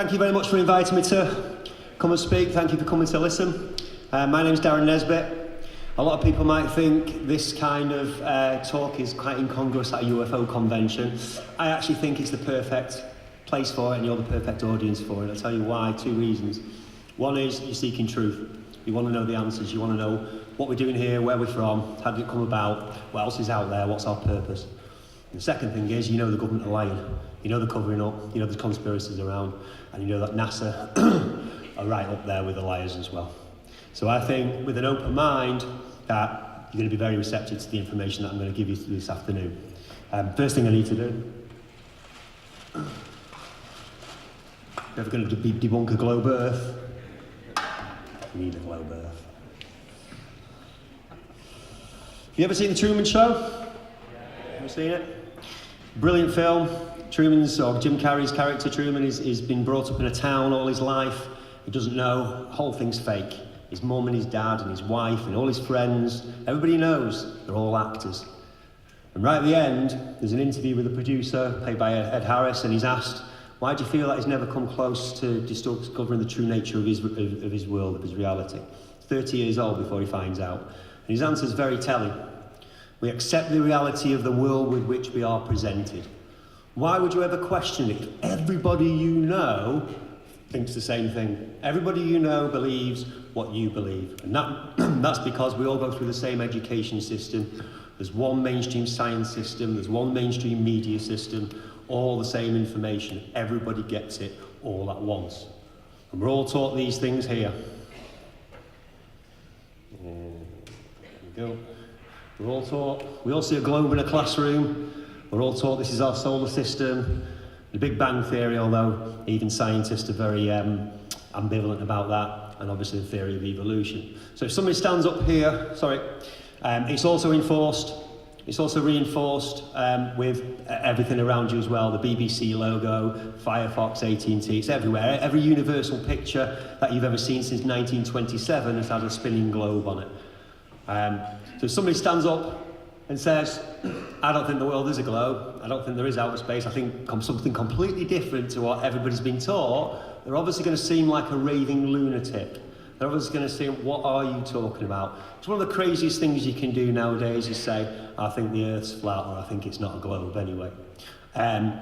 Thank you very much for inviting me to come and speak. Thank you for coming to listen. My name is Darren Nesbit. A lot of people might think this kind of talk is quite incongruous at a UFO convention. I actually think it's the perfect place for it and you're the perfect audience for it. I'll tell you why, 2 reasons. One is you're seeking truth. You want to know the answers. You want to know what we're doing here, where we're from, how did it come about, what else is out there, what's our purpose. And the second thing is you know the government are lying. You know they're covering up, you know there's conspiracies around, and you know that NASA are right up there with the liars as well. So I think with an open mind that you're going to be very receptive to the information that I'm going to give you this afternoon. First thing I need to do, if we're going to debunk a globe Earth, we need a globe Earth. Have you ever seen The Truman Show? Ever seen it? Brilliant film. Truman's, or Jim Carrey's character Truman, is been brought up in a town all his life. He doesn't know, the whole thing's fake. His mum and his dad and his wife and all his friends, everybody knows they're all actors. And right at the end, there's an interview with the producer, played by Ed Harris, and he's asked, why do you feel that he's never come close to discovering the true nature of his world, of his reality? He's 30 years old before he finds out. And his answer is very telling. We accept the reality of the world with which we are presented. Why would you ever question it? Everybody you know thinks the same thing. Everybody you know believes what you believe. And that's because we all go through the same education system. There's one mainstream science system, there's one mainstream media system, all the same information. Everybody gets it all at once. And we're all taught these things here. There we go. We're all taught, we all see a globe in a classroom. We're all taught this is our solar system, the Big Bang Theory, although even scientists are very ambivalent about that, and obviously the theory of evolution. So if somebody stands up here, it's also reinforced with everything around you as well, the BBC logo, Firefox, AT&T, it's everywhere. Every universal picture that you've ever seen since 1927 has had a spinning globe on it. So if somebody stands up and says, I don't think the world is a globe, I don't think there is outer space, I think something completely different to what everybody's been taught, they're obviously going to seem like a raving lunatic. They're obviously going to say, what are you talking about? It's one of the craziest things you can do nowadays is say, I think the Earth's flat, or I think it's not a globe anyway. And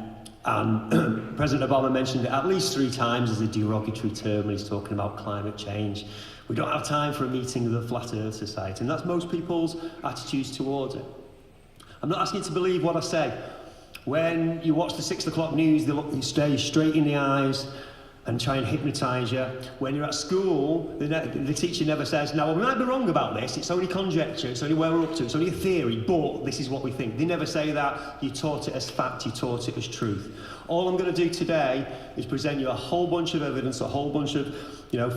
President Obama mentioned it at least 3 times as a derogatory term when he's talking about climate change. We don't have time for a meeting of the Flat Earth Society, and that's most people's attitudes towards it. I'm not asking you to believe what I say. When you watch the 6 o'clock news, they stare you straight in the eyes and try and hypnotise you. When you're at school, the teacher never says, now we might be wrong about this, it's only conjecture, it's only where we're up to, it's only a theory, but this is what we think. They never say that. You taught it as fact, you taught it as truth. All I'm going to do today is present you a whole bunch of evidence, a whole bunch of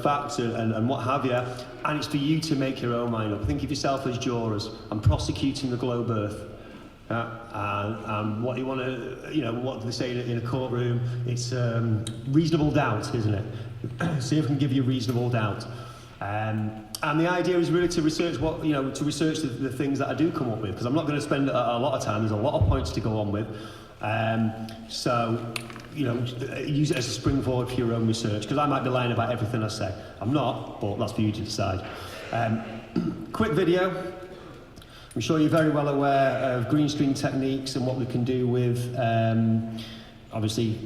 facts and what have you, and it's for you to make your own mind up. Think of yourself as jurors. I'm prosecuting the globe Earth. And what you want to, what do they say in a courtroom? It's reasonable doubt, isn't it? See if we can give you reasonable doubt. And the idea is really to research the things that I do come up with, because I'm not going to spend a lot of time. There's a lot of points to go on with. So, use it as a springboard for your own research, because I might be lying about everything I say. I'm not, but that's for you to decide. Quick video. I'm sure you're very well aware of green screen techniques and what we can do with, obviously,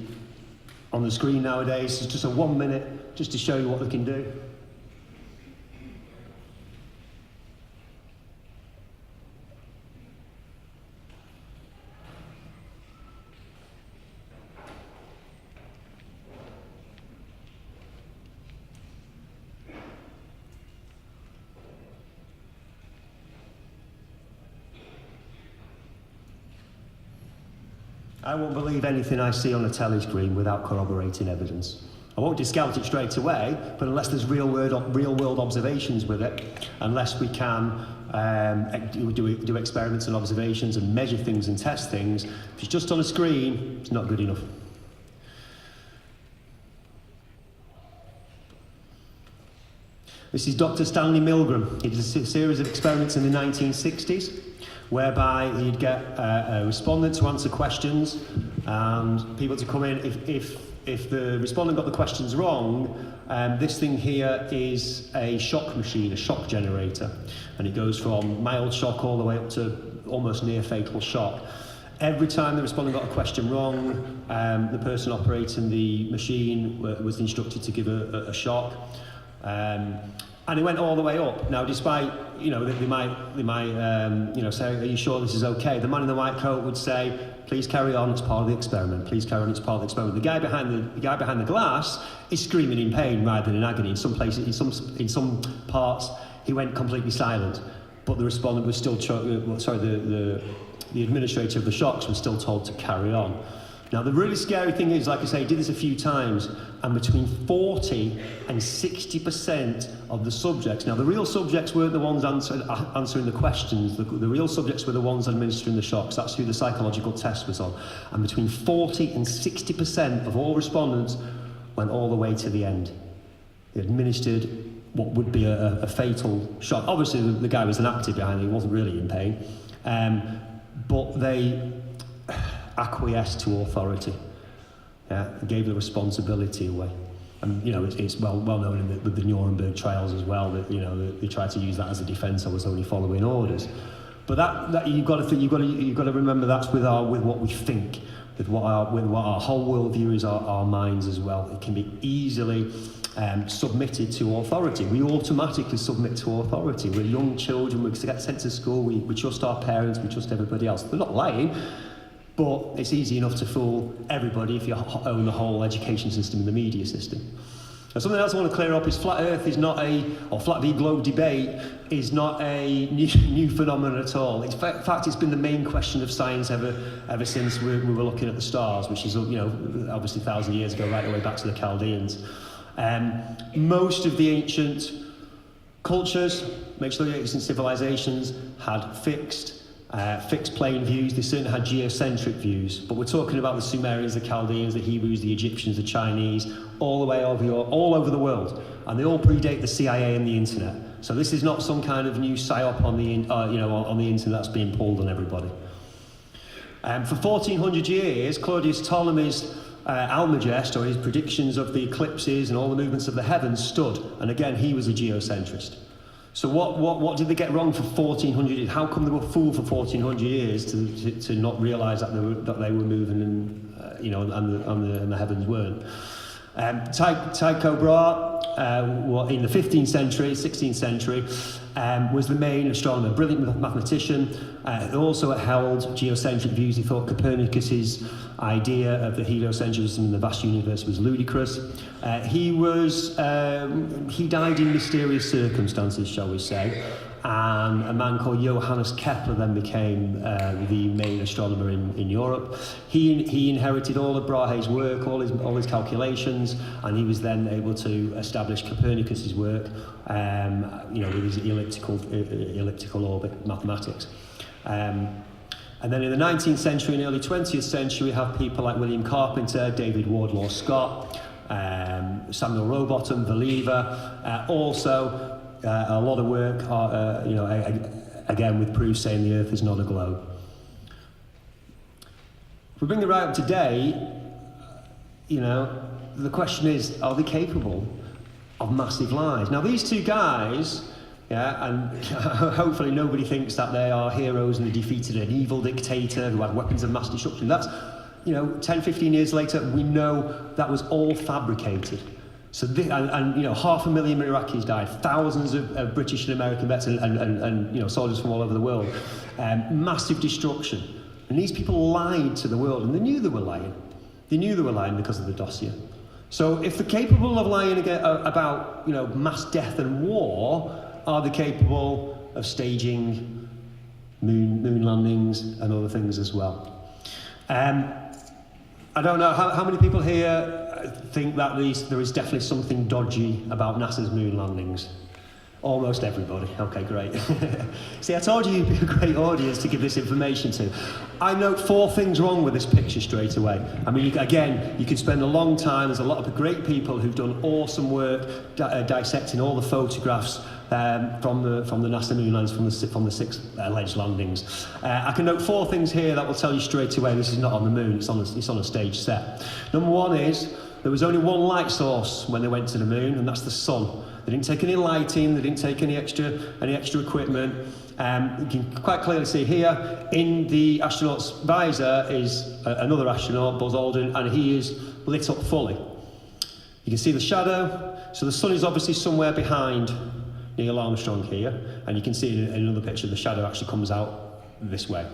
on the screen nowadays. It's just a 1 minute, just to show you what we can do. I won't believe anything I see on a telly screen without corroborating evidence. I won't discount it straight away, but unless there's real world observations with it, unless we can do experiments and observations and measure things and test things, if it's just on a screen, it's not good enough. This is Dr. Stanley Milgram. He did a series of experiments in the 1960s. Whereby he'd get a respondent to answer questions and people to come in. If if the respondent got the questions wrong, this thing here is a shock machine, a shock generator, and it goes from mild shock all the way up to almost near fatal shock. Every time the respondent got a question wrong, the person operating the machine was instructed to give a shock. And it went all the way up. Now, despite, you know, they might you know, say, are you sure this is okay? The man in the white coat would say, please carry on, it's part of the experiment. Please carry on, it's part of the experiment. The guy behind the glass is screaming in pain rather than in agony. In some places, in some parts, he went completely silent. But the respondent was still, the administrator of the shocks was still told to carry on. Now, the really scary thing is, like I say, I did this a few times, and between 40 and 60% of the subjects, now the real subjects weren't the ones answering the questions, the real subjects were the ones administering the shocks. That's who the psychological test was on. And between 40 and 60% of all respondents went all the way to the end. They administered what would be a fatal shock. Obviously, the guy was an actor behind it, he wasn't really in pain. But they acquiesced to authority, gave the responsibility away. And you know, it's well known with the Nuremberg trials as well that, you know, they tried to use that as a defence. I was only following orders. But that you've got to remember that's with what we think, with what our whole worldview is, our minds as well. It can be easily submitted to authority. We automatically submit to authority. We're young children, we get sent to school, we trust our parents, we trust everybody else. They're not lying, but it's easy enough to fool everybody if you own the whole education system and the media system. Now, something else I want to clear up is flat Earth is not or flat v globe debate is not a new phenomenon at all. In fact, it's been the main question of science ever since we were looking at the stars, which is, you know, obviously 1,000 years ago, right the way back to the Chaldeans. Most of the ancient cultures, most of the ancient civilizations had fixed plane views. They certainly had geocentric views, but we're talking about the Sumerians, the Chaldeans, the Hebrews, the Egyptians, the Chinese, all the way all over the world, and they all predate the CIA and the internet. So this is not some kind of new psyop on the on the internet that's being pulled on everybody. For 1400 years, Claudius Ptolemy's Almagest, or his predictions of the eclipses and all the movements of the heavens, stood, and again he was a geocentrist. So what did they get wrong for 1400 years? How come they were fooled for 1400 years to not realise that they were moving and and the heavens weren't? Tycho Brahe, in the 15th century, 16th century, was the main astronomer, brilliant mathematician. Also held geocentric views. He thought Copernicus's idea of the heliocentrism in the vast universe was ludicrous. He died in mysterious circumstances, shall we say, and a man called Johannes Kepler then became the main astronomer in Europe. He inherited all of Brahe's work, all his calculations, and he was then able to establish Copernicus's work, with his elliptical orbit mathematics. And then in the 19th century and early 20th century, we have people like William Carpenter, David Wardlaw Scott, Samuel Rowbottom, Valieva, also a lot of work, again with proofs saying the Earth is not a globe. If we bring it right up to date, the question is, are they capable of massive lies? Now, these two guys, and hopefully nobody thinks that they are heroes and they defeated an evil dictator who had weapons of mass destruction. That's, 10, 15 years later, we know that was all fabricated. So, and 500,000 Iraqis died, thousands of British and American vets and soldiers from all over the world. Massive destruction. And these people lied to the world, and they knew they were lying. They knew they were lying because of the dossier. So if they're capable of lying about mass death and war, are they capable of staging moon landings and other things as well? I don't know, how many people here think that there is definitely something dodgy about NASA's moon landings? Almost everybody. Okay, great. See, I told you you'd be a great audience to give this information to. I note 4 things wrong with this picture straight away. I mean, you could spend a long time. There's a lot of great people who've done awesome work dissecting all the photographs from the NASA moon landings, from the 6 alleged landings. I can note 4 things here that will tell you straight away this is not on the moon. It's on a stage set. Number 1 is there was only one light source when they went to the moon, and that's the sun. They didn't take any lighting, they didn't take any extra equipment. You can quite clearly see here, in the astronaut's visor is another astronaut, Buzz Aldrin, and he is lit up fully. You can see the shadow, so the sun is obviously somewhere behind Neil Armstrong here, and you can see in another picture the shadow actually comes out this way.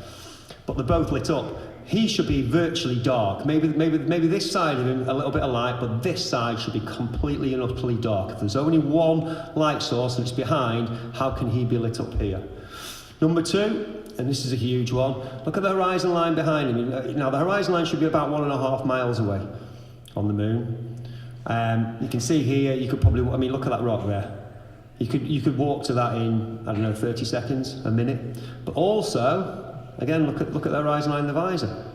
But they're both lit up. He should be virtually dark. Maybe this side of him a little bit of light, but this side should be completely and utterly dark. If there's only one light source and it's behind, how can he be lit up here? Number two, and this is a huge one, look at the horizon line behind him. Now the horizon line should be about 1.5 miles away on the moon. You can see here, you could probably, I mean, look at that rock there. You could walk to that in, I don't know, 30 seconds, a minute. But also, again, look at the horizon line in the visor.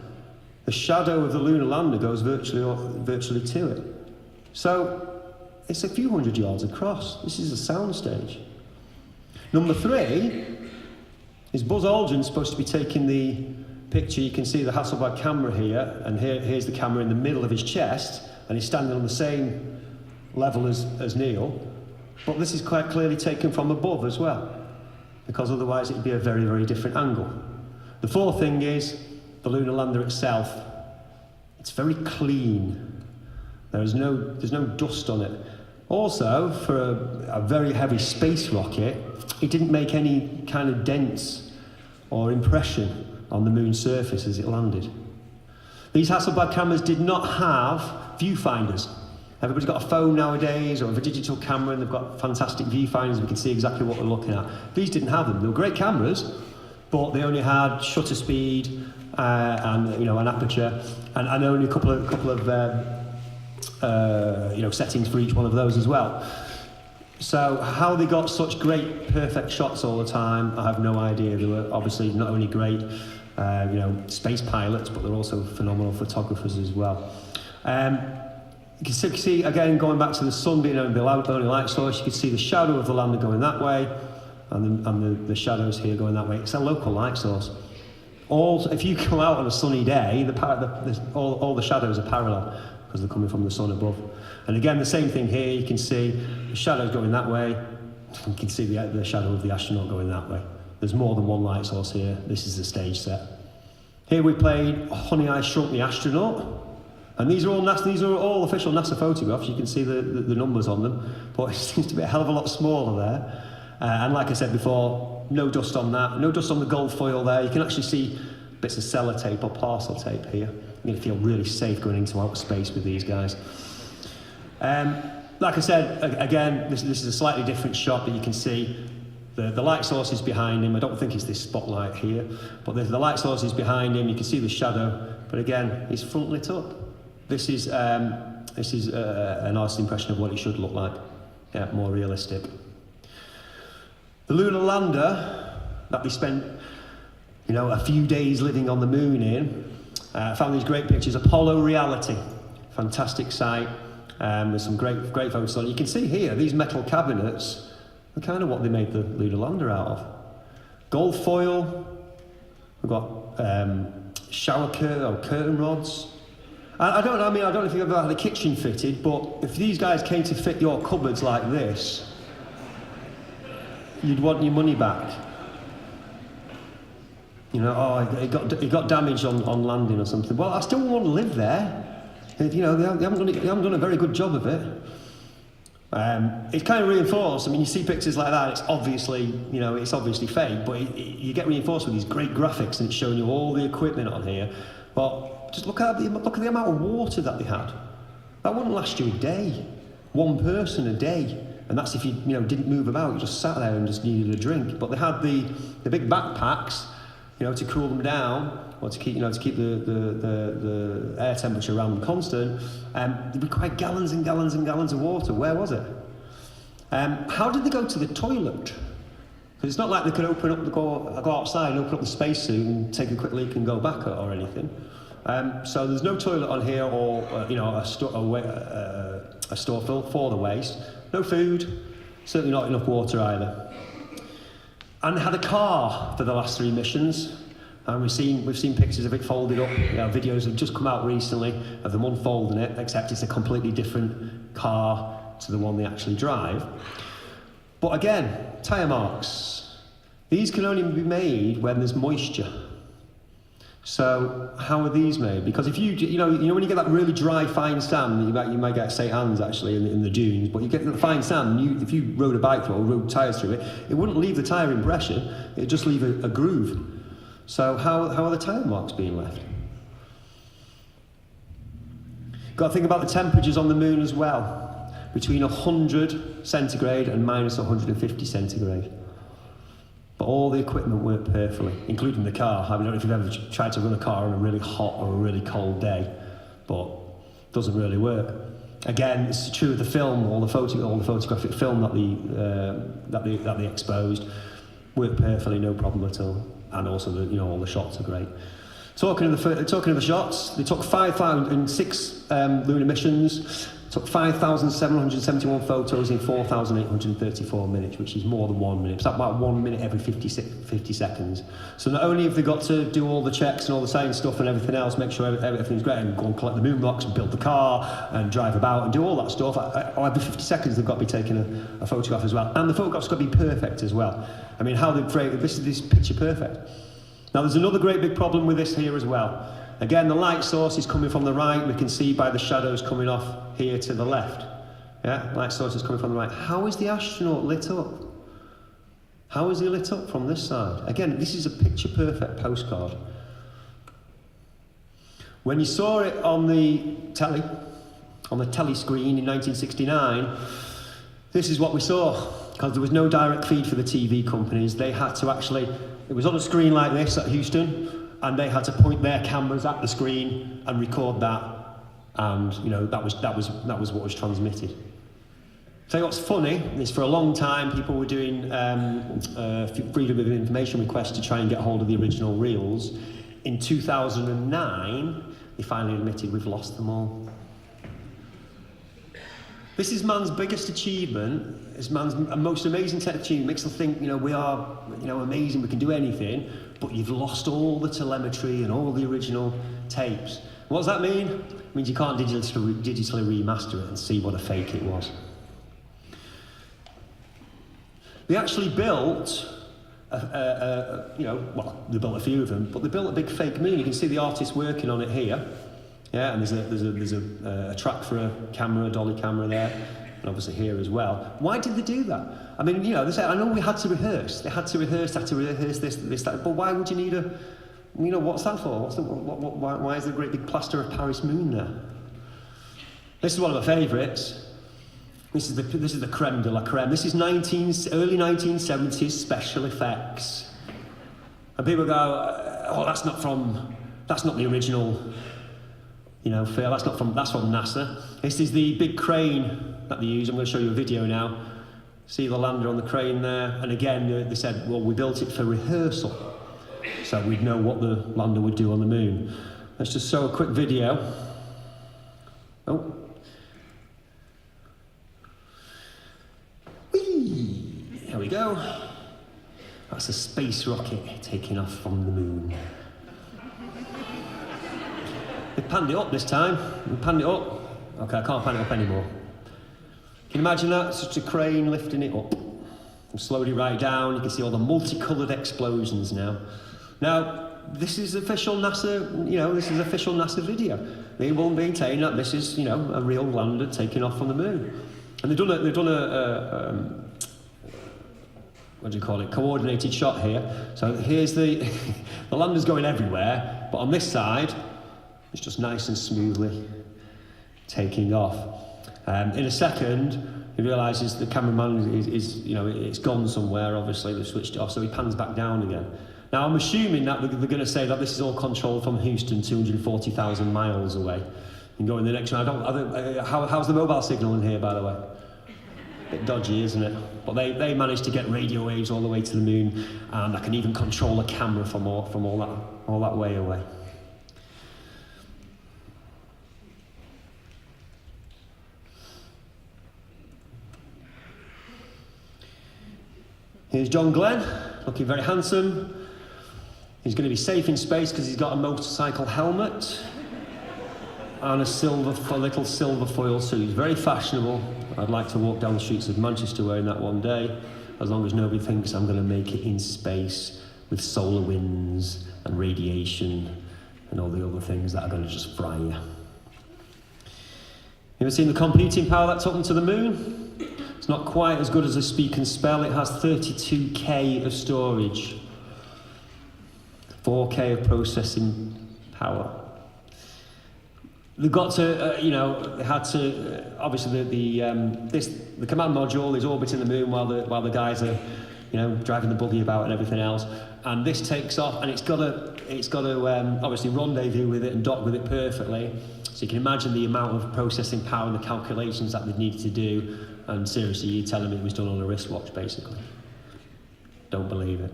The shadow of the lunar lander goes virtually to it. So it's a few hundred yards across. This is a sound stage. Number three is Buzz Aldrin supposed to be taking the picture. You can see the Hasselblad camera here, and here's the camera in the middle of his chest, and he's standing on the same level as Neil. But this is quite clearly taken from above as well, because otherwise it would be a very, very different angle. The fourth thing is the lunar lander itself. It's very clean. There's no dust on it. Also, for a very heavy space rocket, it didn't make any kind of dents or impression on the moon's surface as it landed. These Hasselblad cameras did not have viewfinders. Everybody's got a phone nowadays or a digital camera, and they've got fantastic viewfinders. We can see exactly what we're looking at. These didn't have them. They were great cameras, but they only had shutter speed and an aperture, and only a couple of settings for each one of those as well. So how they got such great, perfect shots all the time, I have no idea. They were obviously not only great, space pilots, but they're also phenomenal photographers as well. You can see, again, going back to the sun being the only light source, you can see the shadow of the lander going that way, and the shadows here going that way. It's a local light source. If you go out on a sunny day, all the shadows are parallel because they're coming from the sun above. And again, the same thing here. You can see the shadows going that way. You can see the shadow of the astronaut going that way. There's more than one light source here. This is the stage set. Here we played Honey, I Shrunk the Astronaut. And these are all official NASA photographs. You can see the numbers on them, but it seems to be a hell of a lot smaller there. And like I said before, no dust on that, no dust on the gold foil there. You can actually see bits of sellotape or parcel tape here. You're going to feel really safe going into outer space with these guys. Like I said, again, this is a slightly different shot, but you can see the light source is behind him. I don't think it's this spotlight here, but the light source is behind him. You can see the shadow, but again, he's front lit up. This is an honest impression of what it should look like. Yeah, more realistic. The lunar lander that they spent, a few days living on the moon in, found these great pictures. Apollo Reality, fantastic site. There's some great photos on. You can see here these metal cabinets are kind of what they made the lunar lander out of. Gold foil. We've got shower curtain rods. I don't know if you've ever had a kitchen fitted, but if these guys came to fit your cupboards like this, you'd want your money back. It got damaged on landing or something. Well, I still want to live there. They haven't done a very good job of it. It's kind of reinforced. I mean, you see pictures like that. It's obviously fake, but you get reinforced with these great graphics, and it's showing you all the equipment on here. But just look at the amount of water that they had. That wouldn't last you a day. One person a day, and that's if you didn't move about. You just sat there and just needed a drink. But they had the big backpacks, to cool them down, or to keep the air temperature around them constant. They required gallons and gallons and gallons of water. Where was it? How did they go to the toilet? Because it's not like they could go outside and open up the spacesuit and take a quick leak and go back or anything. So there's no toilet on here, or a store for the waste. No food, certainly not enough water either. And they had a car for the last 3 missions, And we've seen pictures of it folded up. Videos have just come out recently of them unfolding it, except it's a completely different car to the one they actually drive. But again, tyre marks. These can only be made when there's moisture. So how are these made? Because if you know when you get that really dry fine sand, you might get St. Anne's actually in the dunes, but you get the fine sand, and if you rode a bike through or rode tyres through it, it wouldn't leave the tyre impression, it'd just leave a groove. So how are the tyre marks being left? Got to think about the temperatures on the moon as well, between 100 centigrade and minus 150 centigrade. But all the equipment worked perfectly, including the car. I don't know if you've ever tried to run a car on a really hot or a really cold day, but it doesn't really work. Again, this is true of the film, all the photographic film that they exposed worked perfectly, no problem at all. And also, all the shots are great. Talking of the shots, they took 5,006 lunar missions, took 5,771 photos in 4,834 minutes, which is more than 1 minute. It's about 1 minute every 50 seconds. So not only have they got to do all the checks and all the science stuff and everything else, make sure everything's great, and go and collect the moon rocks and build the car and drive about and do all that stuff, every 50 seconds they've got to be taking a photograph as well. And the photograph's got to be perfect as well. I mean, how they've created this is picture perfect. Now there's another great big problem with this here as well. Again, the light source is coming from the right. We can see by the shadows coming off here to the left. Yeah, light source is coming from the right. How is the astronaut lit up? How is he lit up from this side? Again, this is a picture-perfect postcard. When you saw it on the telly screen in 1969, this is what we saw. Because there was no direct feed for the TV companies, they had to actually, it was on a screen like this at Houston, and they had to point their cameras at the screen and record that, and that was what was transmitted. Tell you what's funny is for a long time people were doing freedom of information requests to try and get hold of the original reels. In 2009, they finally admitted we've lost them all. This is man's biggest achievement. It's man's most amazing tech achievement. Makes us think, we are, amazing. We can do anything. But you've lost all the telemetry and all the original tapes. What does that mean? It means you can't digitally remaster it and see what a fake it was. They actually built, they built a few of them, but they built a big fake moon. You can see the artist working on it here. Yeah, and there's a track for a camera, a dolly camera there, and obviously here as well. Why did they do that? I mean, they say, I know we had to rehearse. They had to rehearse this, that. But why would you need what's that for? Why is there a great big plaster of Paris moon there? This is one of my favourites. This is the creme de la creme. This is early 1970s special effects. And people go, that's not the original. Phil, that's from NASA. This is the big crane that they use. I'm going to show you a video now. See the lander on the crane there. And again, they said, well, we built it for rehearsal, so we'd know what the lander would do on the moon. Let's just show a quick video. Oh. Whee! There we go. That's a space rocket taking off from the moon. They panned it up this time. We panned it up. Okay, I can't pan it up anymore. Can you imagine that? Such a crane lifting it up. And slowed it right down. You can see all the multicoloured explosions now. Now, this is official NASA, this is official NASA video. They will maintain that this is, a real lander taking off from the moon. And they've done a coordinated shot here. So here's the lander's going everywhere, but on this side, it's just nice and smoothly taking off. In a second, he realises the cameraman is it's gone somewhere, obviously, they've switched it off, so he pans back down again. Now, I'm assuming that they're going to say that this is all controlled from Houston, 240,000 miles away. You can go in the next one. How's the mobile signal in here, by the way? A bit dodgy, isn't it? But they managed to get radio waves all the way to the moon, and I can even control a camera from all that way away. Here's John Glenn, looking very handsome. He's going to be safe in space because he's got a motorcycle helmet and a little silver foil suit. He's very fashionable. I'd like to walk down the streets of Manchester wearing that one day, as long as nobody thinks I'm going to make it in space with solar winds and radiation and all the other things that are going to just fry you. You ever seen the computing power that took them to the moon? It's not quite as good as a Speak and Spell. It has 32K of storage, 4K of processing power. They got to, they had to. Obviously, the command module is orbiting the moon while the guys are, driving the buggy about and everything else. And this takes off, and it's got to obviously rendezvous with it and dock with it perfectly. So you can imagine the amount of processing power and the calculations that they needed to do. And seriously, you're telling me it was done on a wristwatch, basically? Don't believe it.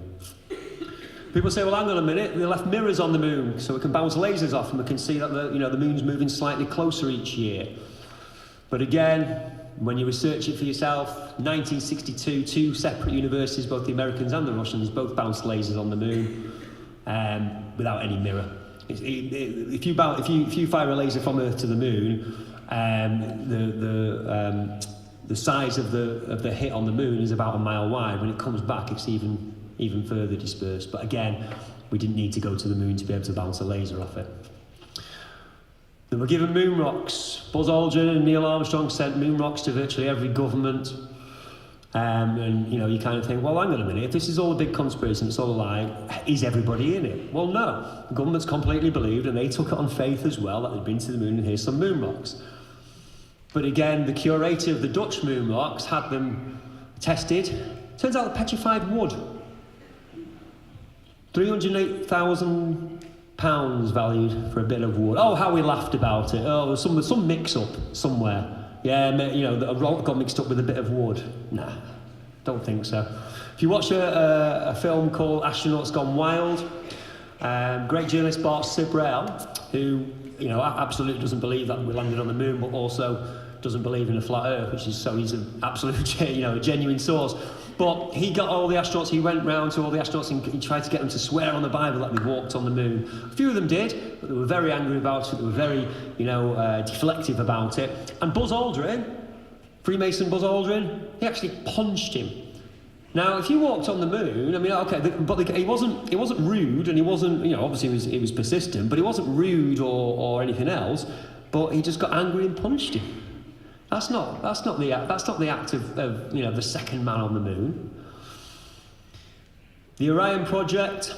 People say, well, hang on a minute, they left mirrors on the moon so we can bounce lasers off and we can see that the moon's moving slightly closer each year. But again, when you research it for yourself, 1962, two separate universities, both the Americans and the Russians, both bounced lasers on the moon without any mirror. If you fire a laser from Earth to the moon, the size of the hit on the moon is about a mile wide. When it comes back, it's even further dispersed. But again, we didn't need to go to the moon to be able to bounce a laser off it. They were given moon rocks. Buzz Aldrin and Neil Armstrong sent moon rocks to virtually every government. And you kind of think, well, hang on a minute, if this is all a big conspiracy and it's all a lie, is everybody in it? Well, no. The governments completely believed, and they took it on faith as well, that they'd been to the moon and here's some moon rocks. But again, the curator of the Dutch moon rocks had them tested. Turns out they're petrified wood. £308,000 valued for a bit of wood. Oh, how we laughed about it. Oh, there's some mix-up somewhere. Yeah, a rock got mixed up with a bit of wood. Nah, don't think so. If you watch a film called Astronauts Gone Wild, great journalist Bart Sibrel, who absolutely doesn't believe that we landed on the moon, but also doesn't believe in a flat Earth, he's an absolute, a genuine source. But he got all the astronauts, he went round to all the astronauts and he tried to get them to swear on the Bible that they walked on the moon. A few of them did, but they were very angry about it, they were very, deflective about it. And Buzz Aldrin, Freemason Buzz Aldrin, he actually punched him. Now, if you walked on the moon, he wasn't rude, and he wasn't, obviously he was persistent, but he wasn't rude or anything else, but he just got angry and punched him. That's not the act of the second man on the moon. The Orion project,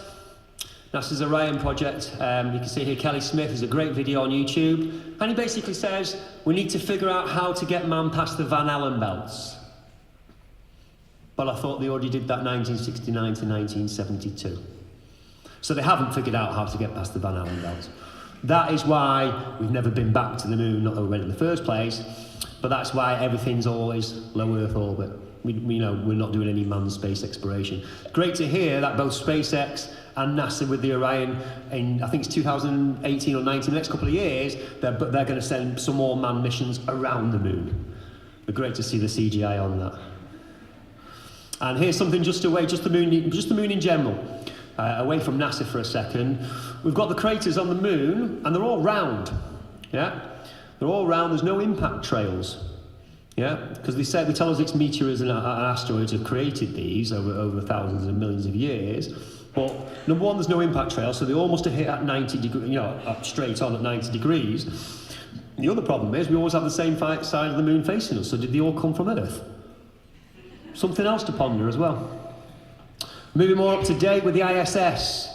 NASA's Orion project. You can see here Kelly Smith. There's a great video on YouTube, and he basically says we need to figure out how to get man past the Van Allen belts. But I thought they already did that 1969 to 1972. So they haven't figured out how to get past the Van Allen belts. That is why we've never been back to the moon, not that we went in the first place. But that's why everything's always low Earth orbit. We're not doing any manned space exploration. Great to hear that both SpaceX and NASA with the Orion in, I think it's 2018 or 19, the next couple of years, they're going to send some more manned missions around the moon. But great to see the CGI on that. And here's something just the moon in general. Away from NASA for a second. We've got the craters on the moon, and they're all round. Yeah? They're all round, there's no impact trails. Yeah? Because they tell us it's meteors and asteroids have created these over thousands and millions of years. But number one, there's no impact trail, so they all must have hit at 90 degrees, straight on at 90 degrees. The other problem is we always have the same side of the moon facing us, so did they all come from Earth? Something else to ponder as well. Moving more up to date with the ISS.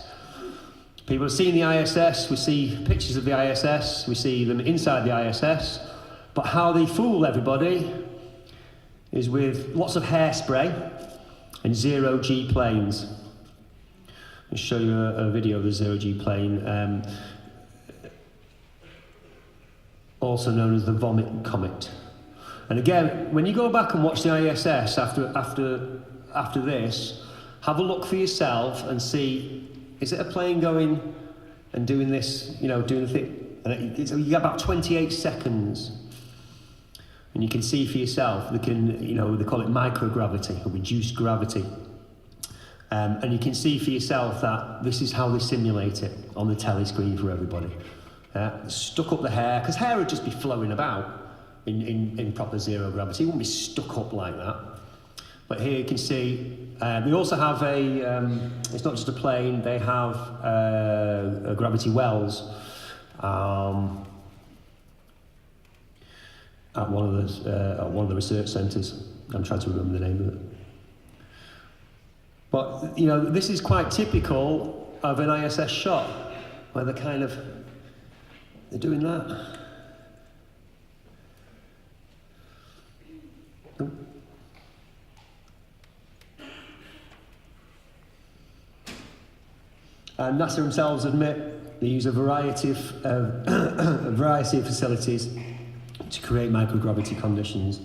People have seen the ISS, we see pictures of the ISS, we see them inside the ISS, but how they fool everybody is with lots of hairspray and zero-G planes. I'll show you a video of the zero-G plane, also known as the Vomit Comet. And again, when you go back and watch the ISS after this, have a look for yourself and see, is it a plane going and doing this, doing the thing? And you get about 28 seconds. And you can see for yourself, they call it microgravity, or reduced gravity. And you can see for yourself that this is how they simulate it on the telly screen for everybody. Stuck up the hair, because hair would just be flowing about in proper zero gravity. It wouldn't be stuck up like that. But here you can see, they also have it's not just a plane, they have gravity wells at one of the research centres. I'm trying to remember the name of it. But, you know, this is quite typical of an ISS shot, where they're doing that. And NASA themselves admit they use a variety of facilities to create microgravity conditions.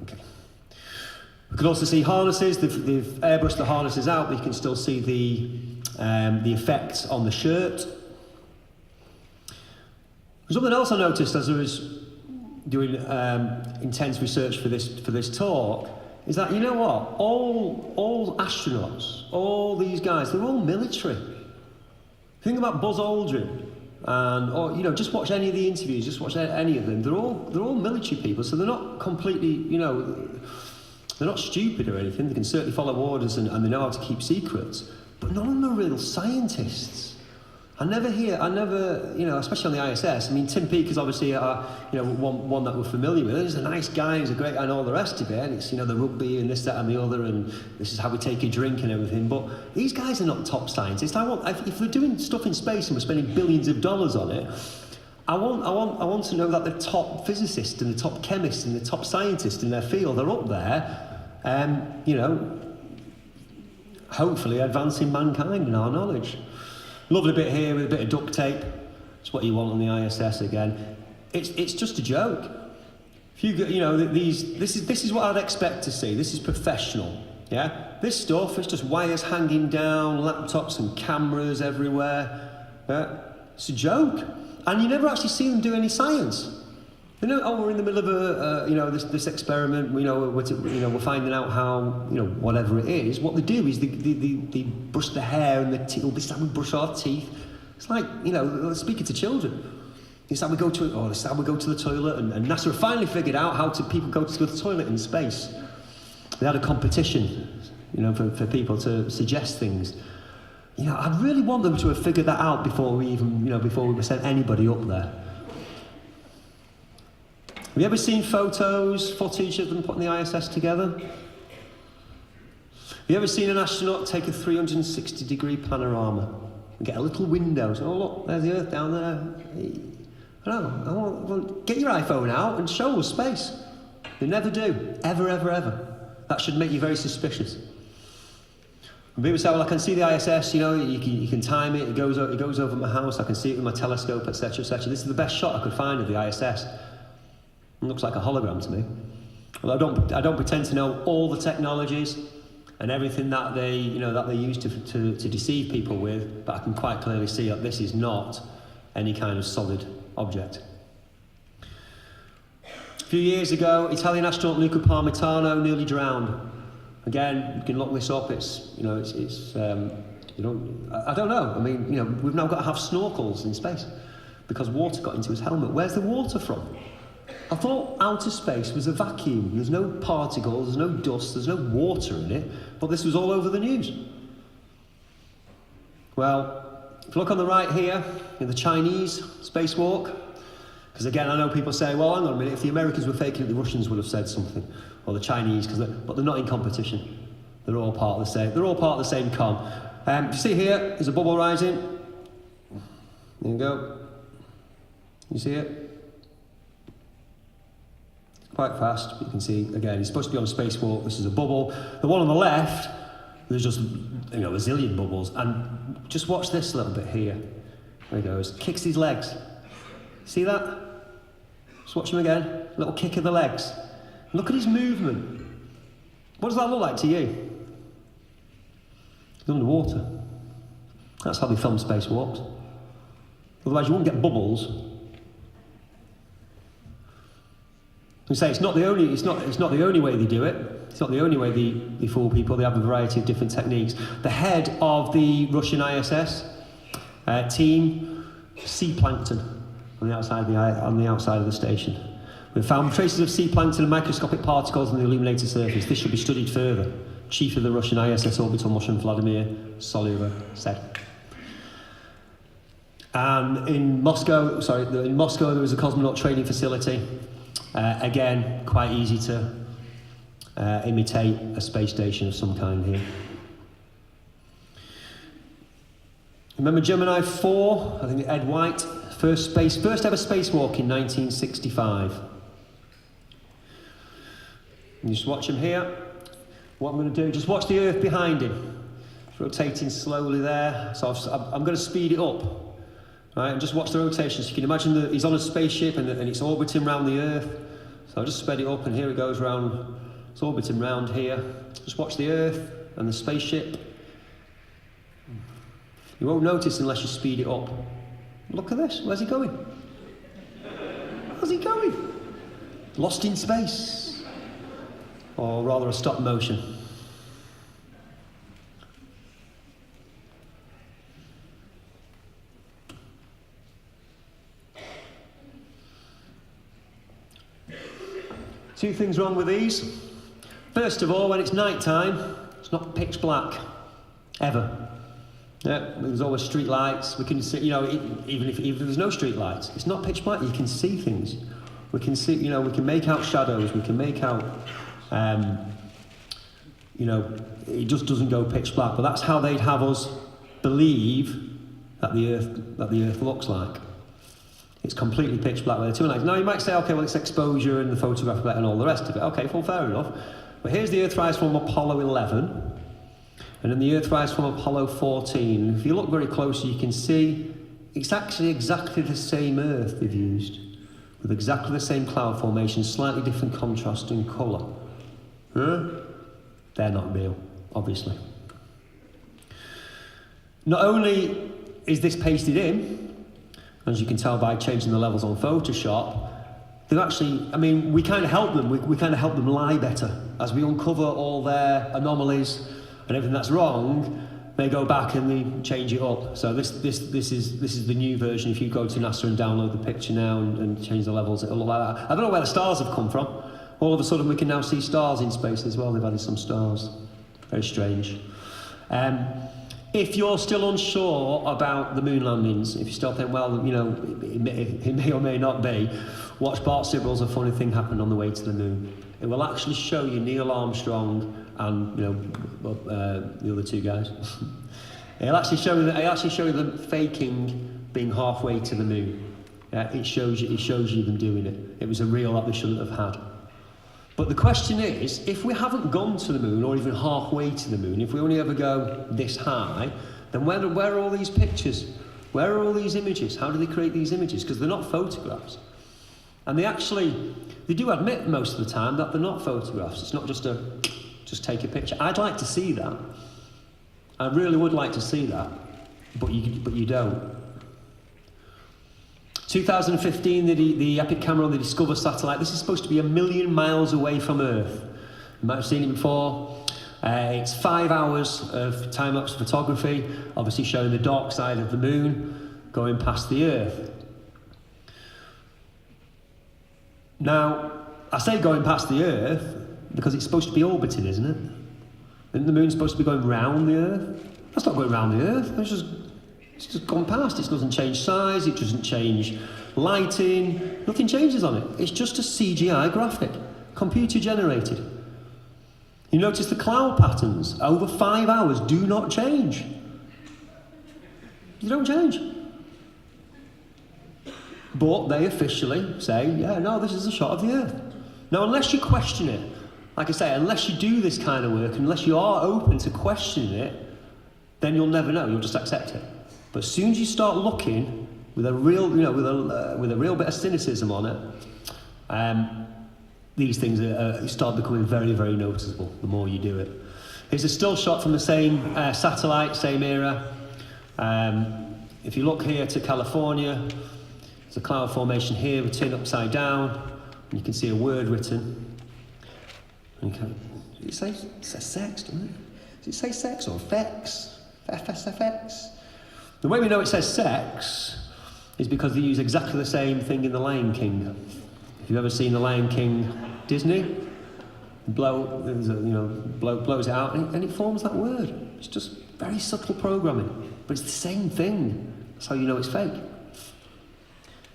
Okay. We can also see harnesses. They've airbrushed the harnesses out, but you can still see the effects on the shirt. Something else I noticed as I was doing intense research for this talk is that, you know what, all astronauts, all these guys, they're all military. Think about Buzz Aldrin, or you know, just watch any of the interviews, just watch any of them. They're all military people, so they're not completely, you know, they're not stupid or anything. They can certainly follow orders and they know how to keep secrets. But none of them are real scientists. I never, you know, especially on the ISS. I mean, Tim Peake is obviously, you know, one that we're familiar with. He's a nice guy, he's a great guy, and all the rest of it. And it's, you know, the rugby and this, that, and the other, and this is how we take a drink and everything. But these guys are not top scientists. If they're doing stuff in space and we're spending billions of dollars on it, I want to know that the top physicists and the top chemists and the top scientists in their field are up there, you know, hopefully advancing mankind in our knowledge. Lovely bit here with a bit of duct tape. It's what you want on the ISS again. It's just a joke. If you know, this is what I'd expect to see. This is professional. Yeah, this stuff is just wires hanging down, laptops and cameras everywhere. Yeah? It's a joke, and you never actually see them do any science. You know, oh, we're in the middle of you know, this experiment. You know, we're finding out how, you know, whatever it is. What they do is they brush the hair and the teeth. This is how we brush our teeth. It's like, you know, speaking to children. This is how we go to the toilet. And NASA have finally figured out how people go to the toilet in space. They had a competition, you know, for people to suggest things. You know, I really want them to have figured that out before we sent anybody up there. Have you ever seen footage of them putting the ISS together? Have you ever seen an astronaut take a 360-degree panorama and get a little window? So, oh look, there's the Earth down there. Well, get your iPhone out and show us space. They never do, ever, ever, ever. That should make you very suspicious. And people say, well, I can see the ISS, you know, you can time it. It goes over my house. I can see it with my telescope, etc., etc. This is the best shot I could find of the ISS. It looks like a hologram to me. Well, I don't pretend to know all the technologies and everything that they use to deceive people with, but I can quite clearly see that this is not any kind of solid object. A few years ago, Italian astronaut Luca Parmitano nearly drowned. Again, you can look this up. It's you know, I don't know. I mean, you know, we've now got to have snorkels in space because water got into his helmet. Where's the water from? I thought outer space was a vacuum. There's no particles, there's no dust, there's no water in it, but this was all over the news. Well, if you look on the right here, in the Chinese spacewalk, because again, I know people say, well, hang on a minute, if the Americans were faking it, the Russians would have said something, or the Chinese, but they're not in competition. They're all part of the same com. You see here, there's a bubble rising. There you go. You see it? Quite fast, but you can see, again, it's supposed to be on a spacewalk. This is a bubble. The one on the left, there's just, you know, a zillion bubbles. And just watch this little bit here. There he goes. Kicks his legs. See that? Just watch him again. Little kick of the legs. Look at his movement. What does that look like to you? He's underwater. That's how they film spacewalks. Otherwise, you won't get bubbles. I say it's not the only way they do it. It's not the only way they fool people. They have a variety of different techniques. The head of the Russian ISS team, sea plankton on the outside of the station. We found traces of sea plankton and microscopic particles on the illuminated surface. This should be studied further. Chief of the Russian ISS orbital mission, Vladimir Solyova, said. And in Moscow, there was a cosmonaut training facility. Again, quite easy to imitate a space station of some kind here. Remember Gemini 4? I think Ed White, first ever spacewalk in 1965. You just watch him here. What I'm going to do, just watch the Earth behind him. It's rotating slowly there. So I'm going to speed it up. Right, and just watch the rotation. So you can imagine that he's on a spaceship and it's orbiting around the Earth. So I'll just sped it up and here it goes round. It's orbiting round here. Just watch the Earth and the spaceship. You won't notice unless you speed it up. Look at this. Where's he going? Where's he going? Lost in space. Or rather a stop motion. Two things wrong with these. First of all, when it's night time, it's not pitch black, ever. Yeah, there's always street lights. We can see, even if there's no street lights, it's not pitch black. You can see things. We can see, we can make out shadows. We can make out, it just doesn't go pitch black. But that's how they'd have us believe that the Earth looks like. It's completely pitch black with the two lights. Now you might say, okay, well it's exposure and the photograph and all the rest of it. Okay, well fair enough. But here's the Earthrise from Apollo 11, and then the Earthrise from Apollo 14. If you look very closely, you can see it's actually exactly the same Earth they've used, with exactly the same cloud formation, slightly different contrast and colour. They're not real, obviously. Not only is this pasted in, as you can tell by changing the levels on Photoshop, they've actually, we kind of help them. We kind of help them lie better. As we uncover all their anomalies and everything that's wrong, they go back and they change it up. So this is the new version. If you go to NASA and download the picture now and change the levels, it'll look like that. I don't know where the stars have come from. All of a sudden we can now see stars in space as well. They've added some stars. Very strange. If you're still unsure about the moon landings, if you still think, well, it may or may not be, watch Bart Sibrel's A Funny Thing Happened on the Way to the Moon. It will actually show you Neil Armstrong and the other two guys. It'll actually show you them faking being halfway to the moon. It shows you them doing it. It was a reel that they shouldn't have had. But the question is, if we haven't gone to the moon or even halfway to the moon, if we only ever go this high, then where are all these pictures? Where are all these images? How do they create these images? Because they're not photographs. And they do admit most of the time that they're not photographs. It's not just take a picture. I'd like to see that. I really would like to see that, but you don't. 2015, the Epic camera on the Discover satellite. This is supposed to be 1 million miles away from Earth. You might have seen it before. It's 5 hours of time-lapse photography, obviously showing the dark side of the moon going past the Earth. Now, I say going past the Earth because it's supposed to be orbiting, isn't it? Isn't the moon supposed to be going round the Earth? That's not going round the Earth. It's just gone past. It doesn't change size. It doesn't change lighting. Nothing changes on it. It's just a CGI graphic, computer generated. You notice the cloud patterns over 5 hours do not change. They don't change. But they officially say, yeah, no, this is a shot of the Earth. Now, unless you question it, like I say, unless you do this kind of work, unless you are open to questioning it, then you'll never know. You'll just accept it. But as soon as you start looking with a real, with a real bit of cynicism on it, these things start becoming very, very noticeable the more you do it. Here's a still shot from the same satellite, same era. If you look here to California, there's a cloud formation here, we turn upside down. You can see a word written. And you can, it says sex, doesn't it? Does it say sex or fex? FSFX? The way we know it says sex is because they use exactly the same thing in The Lion King. If you've ever seen The Lion King, Disney, blows it out and it forms that word. It's just very subtle programming, but it's the same thing. That's how you know it's fake.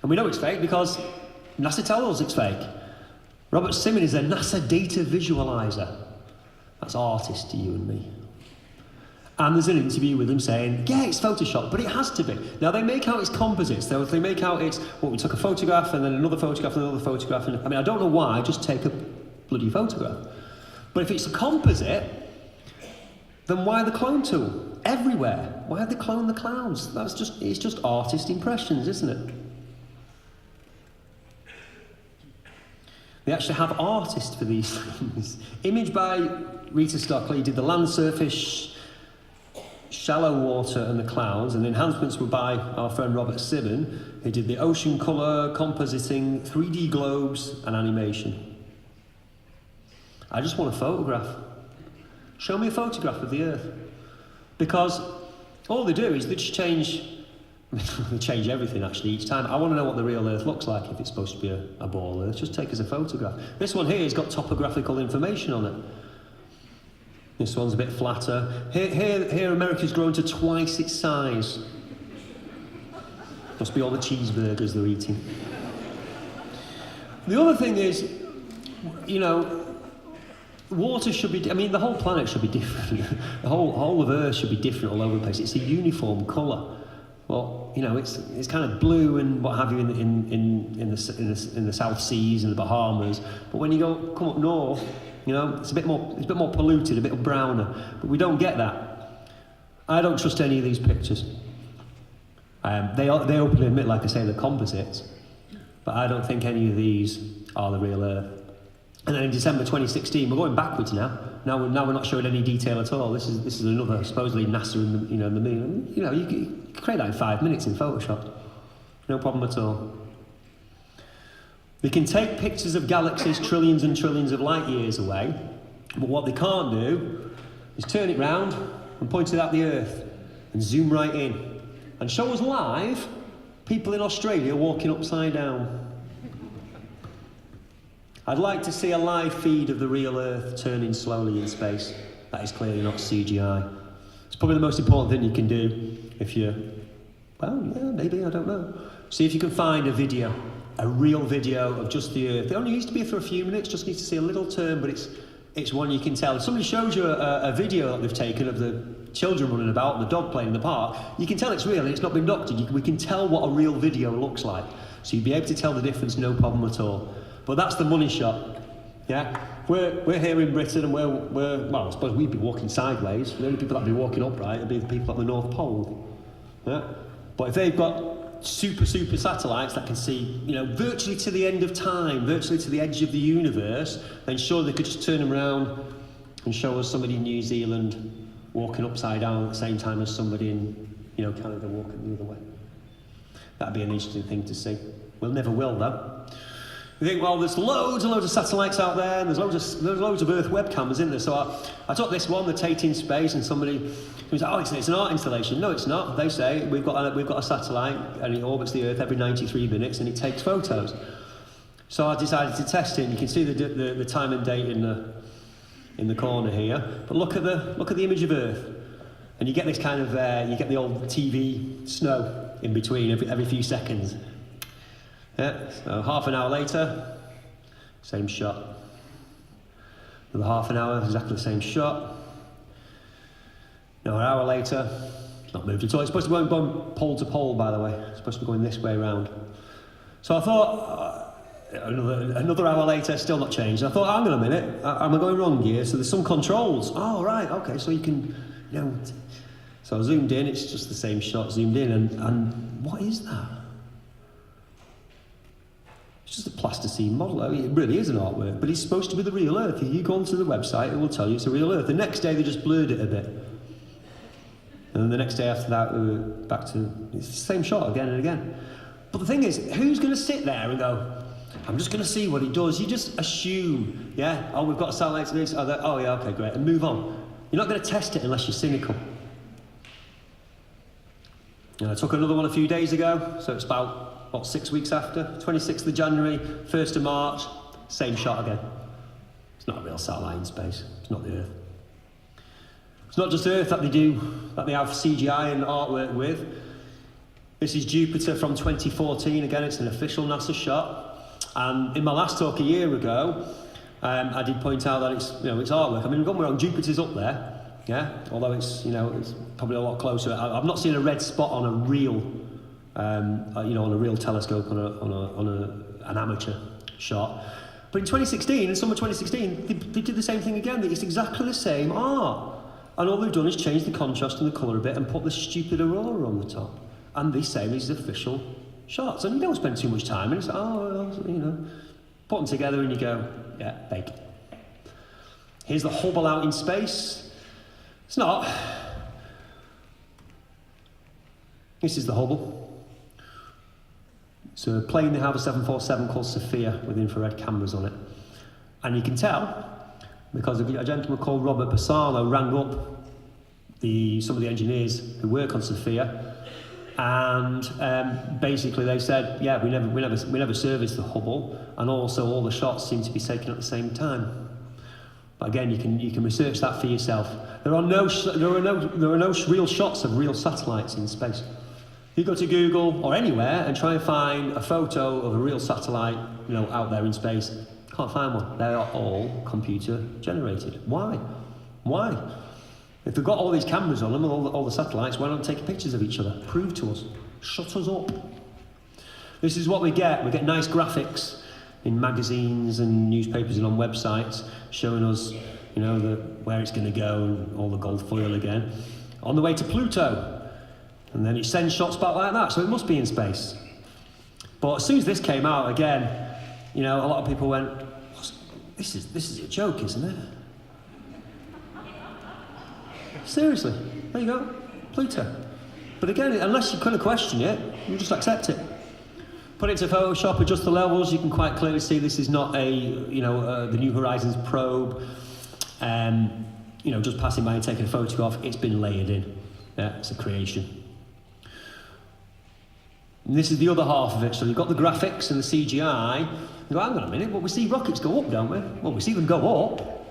And we know it's fake because NASA tells us it's fake. Robert Simon is a NASA data visualizer. That's artist to you and me. And there's an interview with him saying, yeah, it's Photoshop, but it has to be. Now, they make out it's composites. They make out it's, well, we took a photograph and then another photograph and another photograph. And, I mean, I don't know why, just take a bloody photograph. But if it's a composite, then why the clone tool? Everywhere. Why have they cloned the clouds? It's just artist impressions, isn't it? They actually have artists for these things. Image by Rita Stockley did the land surface, shallow water and the clouds, and the enhancements were by our friend Robert Simon, who did the ocean colour, compositing, 3D globes and animation. I just want a photograph. Show me a photograph of the Earth. Because all they do is they just change, they change everything actually each time. I want to know what the real Earth looks like if it's supposed to be a ball Earth. Just take as a photograph. This one here has got topographical information on it. This one's a bit flatter. Here America's grown to twice its size. Must be all the cheeseburgers they're eating. The other thing is, you know, water should be, I mean, the whole planet should be different. The whole of Earth should be different all over the place. It's a uniform colour. Well, you know, it's kind of blue and what have you in the South Seas and the Bahamas. But when you come up north, you know, it's a bit more polluted, a bit browner. But we don't get that. I don't trust any of these pictures. They openly admit, like I say, they're composites. But I don't think any of these are the real Earth. And then in December 2016, we're going backwards now. Now we're not showing any detail at all. This is another supposedly NASA in the moon. You know, you can create that in 5 minutes in Photoshop. No problem at all. They can take pictures of galaxies trillions and trillions of light years away, but what they can't do is turn it round and point it at the Earth and zoom right in and show us live people in Australia walking upside down. I'd like to see a live feed of the real Earth turning slowly in space. That is clearly not CGI. It's probably the most important thing you can do if you're, well, yeah, maybe, I don't know. See if you can find a real video of just the Earth. It only needs to be for a few minutes, just needs to see a little turn, but it's one you can tell. If somebody shows you a video that they've taken of the children running about and the dog playing in the park, you can tell it's real and it's not been doctored. We can tell what a real video looks like. So you'd be able to tell the difference, no problem at all. But that's the money shot, yeah? We're here in Britain and we're well, I suppose we'd be walking sideways. The only people that'd be walking upright would be the people at the North Pole, yeah? But if they've got super satellites that can see, you know, virtually to the end of time, virtually to the edge of the universe, then sure they could just turn them around and show us somebody in New Zealand walking upside down at the same time as somebody in, you know, Canada walking the other way. That'd be an interesting thing to see. We'll never will, though. You think, well, there's loads and loads of satellites out there, and there's loads of Earth webcams, isn't there? So I took this one, the Tate in Space, and somebody was like, oh, it's an art installation. No, it's not. They say we've got a satellite, and it orbits the Earth every 93 minutes, and it takes photos. So I decided to test it. And you can see the time and date in the corner here. But look at the image of Earth, and you get this kind of you get the old TV snow in between every few seconds. Yeah, so half an hour later, same shot. Another half an hour, exactly the same shot. Now, an hour later, it's not moved at all. It's supposed to be going pole to pole, by the way. It's supposed to be going this way around. So I thought, another hour later, still not changed. I thought, hang on a minute, am I going wrong here? So there's some controls. Oh, right, okay, so you can, you know. So I zoomed in, it's just the same shot, zoomed in, and what is that? It's just a plasticine model. I mean, it really is an artwork, but it's supposed to be the real Earth. If you go onto the website, it will tell you it's a real Earth. The next day, they just blurred it a bit. And then the next day after that, we were back to it's the same shot again and again. But the thing is, who's going to sit there and go, I'm just going to see what it does. You just assume, yeah, oh, we've got a satellite to this, oh, oh yeah, okay, great, and move on. You're not going to test it unless you're cynical. And I took another one a few days ago, so it's about, what, 6 weeks after? 26th of January, 1st of March, same shot again. It's not a real satellite in space. It's not the Earth. It's not just Earth that they have CGI and artwork with. This is Jupiter from 2014. Again, it's an official NASA shot. And in my last talk a year ago, I did point out that it's artwork. I mean, don't get me wrong, Jupiter's up there, yeah. Although it's it's probably a lot closer. I've not seen a red spot on a real, on a real telescope on an amateur shot. But in 2016, in summer 2016, they did the same thing again. It's exactly the same art. And all they've done is change the contrast and the colour a bit and put the stupid aurora on the top. And they say these are official shots. And you don't spend too much time, and it's, put them together and you go, yeah, fake. Here's the Hubble out in space. It's not. This is the Hubble. It's a plane they have, a 747 called Sophia, with infrared cameras on it. And you can tell, because a gentleman called Robert Bassano rang up some of the engineers who work on Sophia, and basically they said, yeah, we never serviced the Hubble, and also all the shots seem to be taken at the same time. But again, you can research that for yourself. There are no real shots of real satellites in space. You go to Google or anywhere and try and find a photo of a real satellite, out there in space. Can't find one. They are all computer generated. Why? Why? If they've got all these cameras on them, all the satellites, why don't they take pictures of each other? Prove to us. Shut us up. This is what we get. We get nice graphics in magazines and newspapers and on websites showing us, where it's going to go and all the gold foil again. On the way to Pluto. And then it sends shots back like that, so it must be in space. But as soon as this came out, again, a lot of people went, this is a joke, isn't it? Seriously, there you go, Pluto. But again, unless you kind of question it, you just accept it. Put it to Photoshop, adjust the levels, you can quite clearly see this is not the New Horizons probe, just passing by and taking a photograph. It's been layered in. Yeah, it's a creation. And this is the other half of it. So you've got the graphics and the CGI. You go, hang on a minute, well, we see rockets go up, don't we? Well, we see them go up,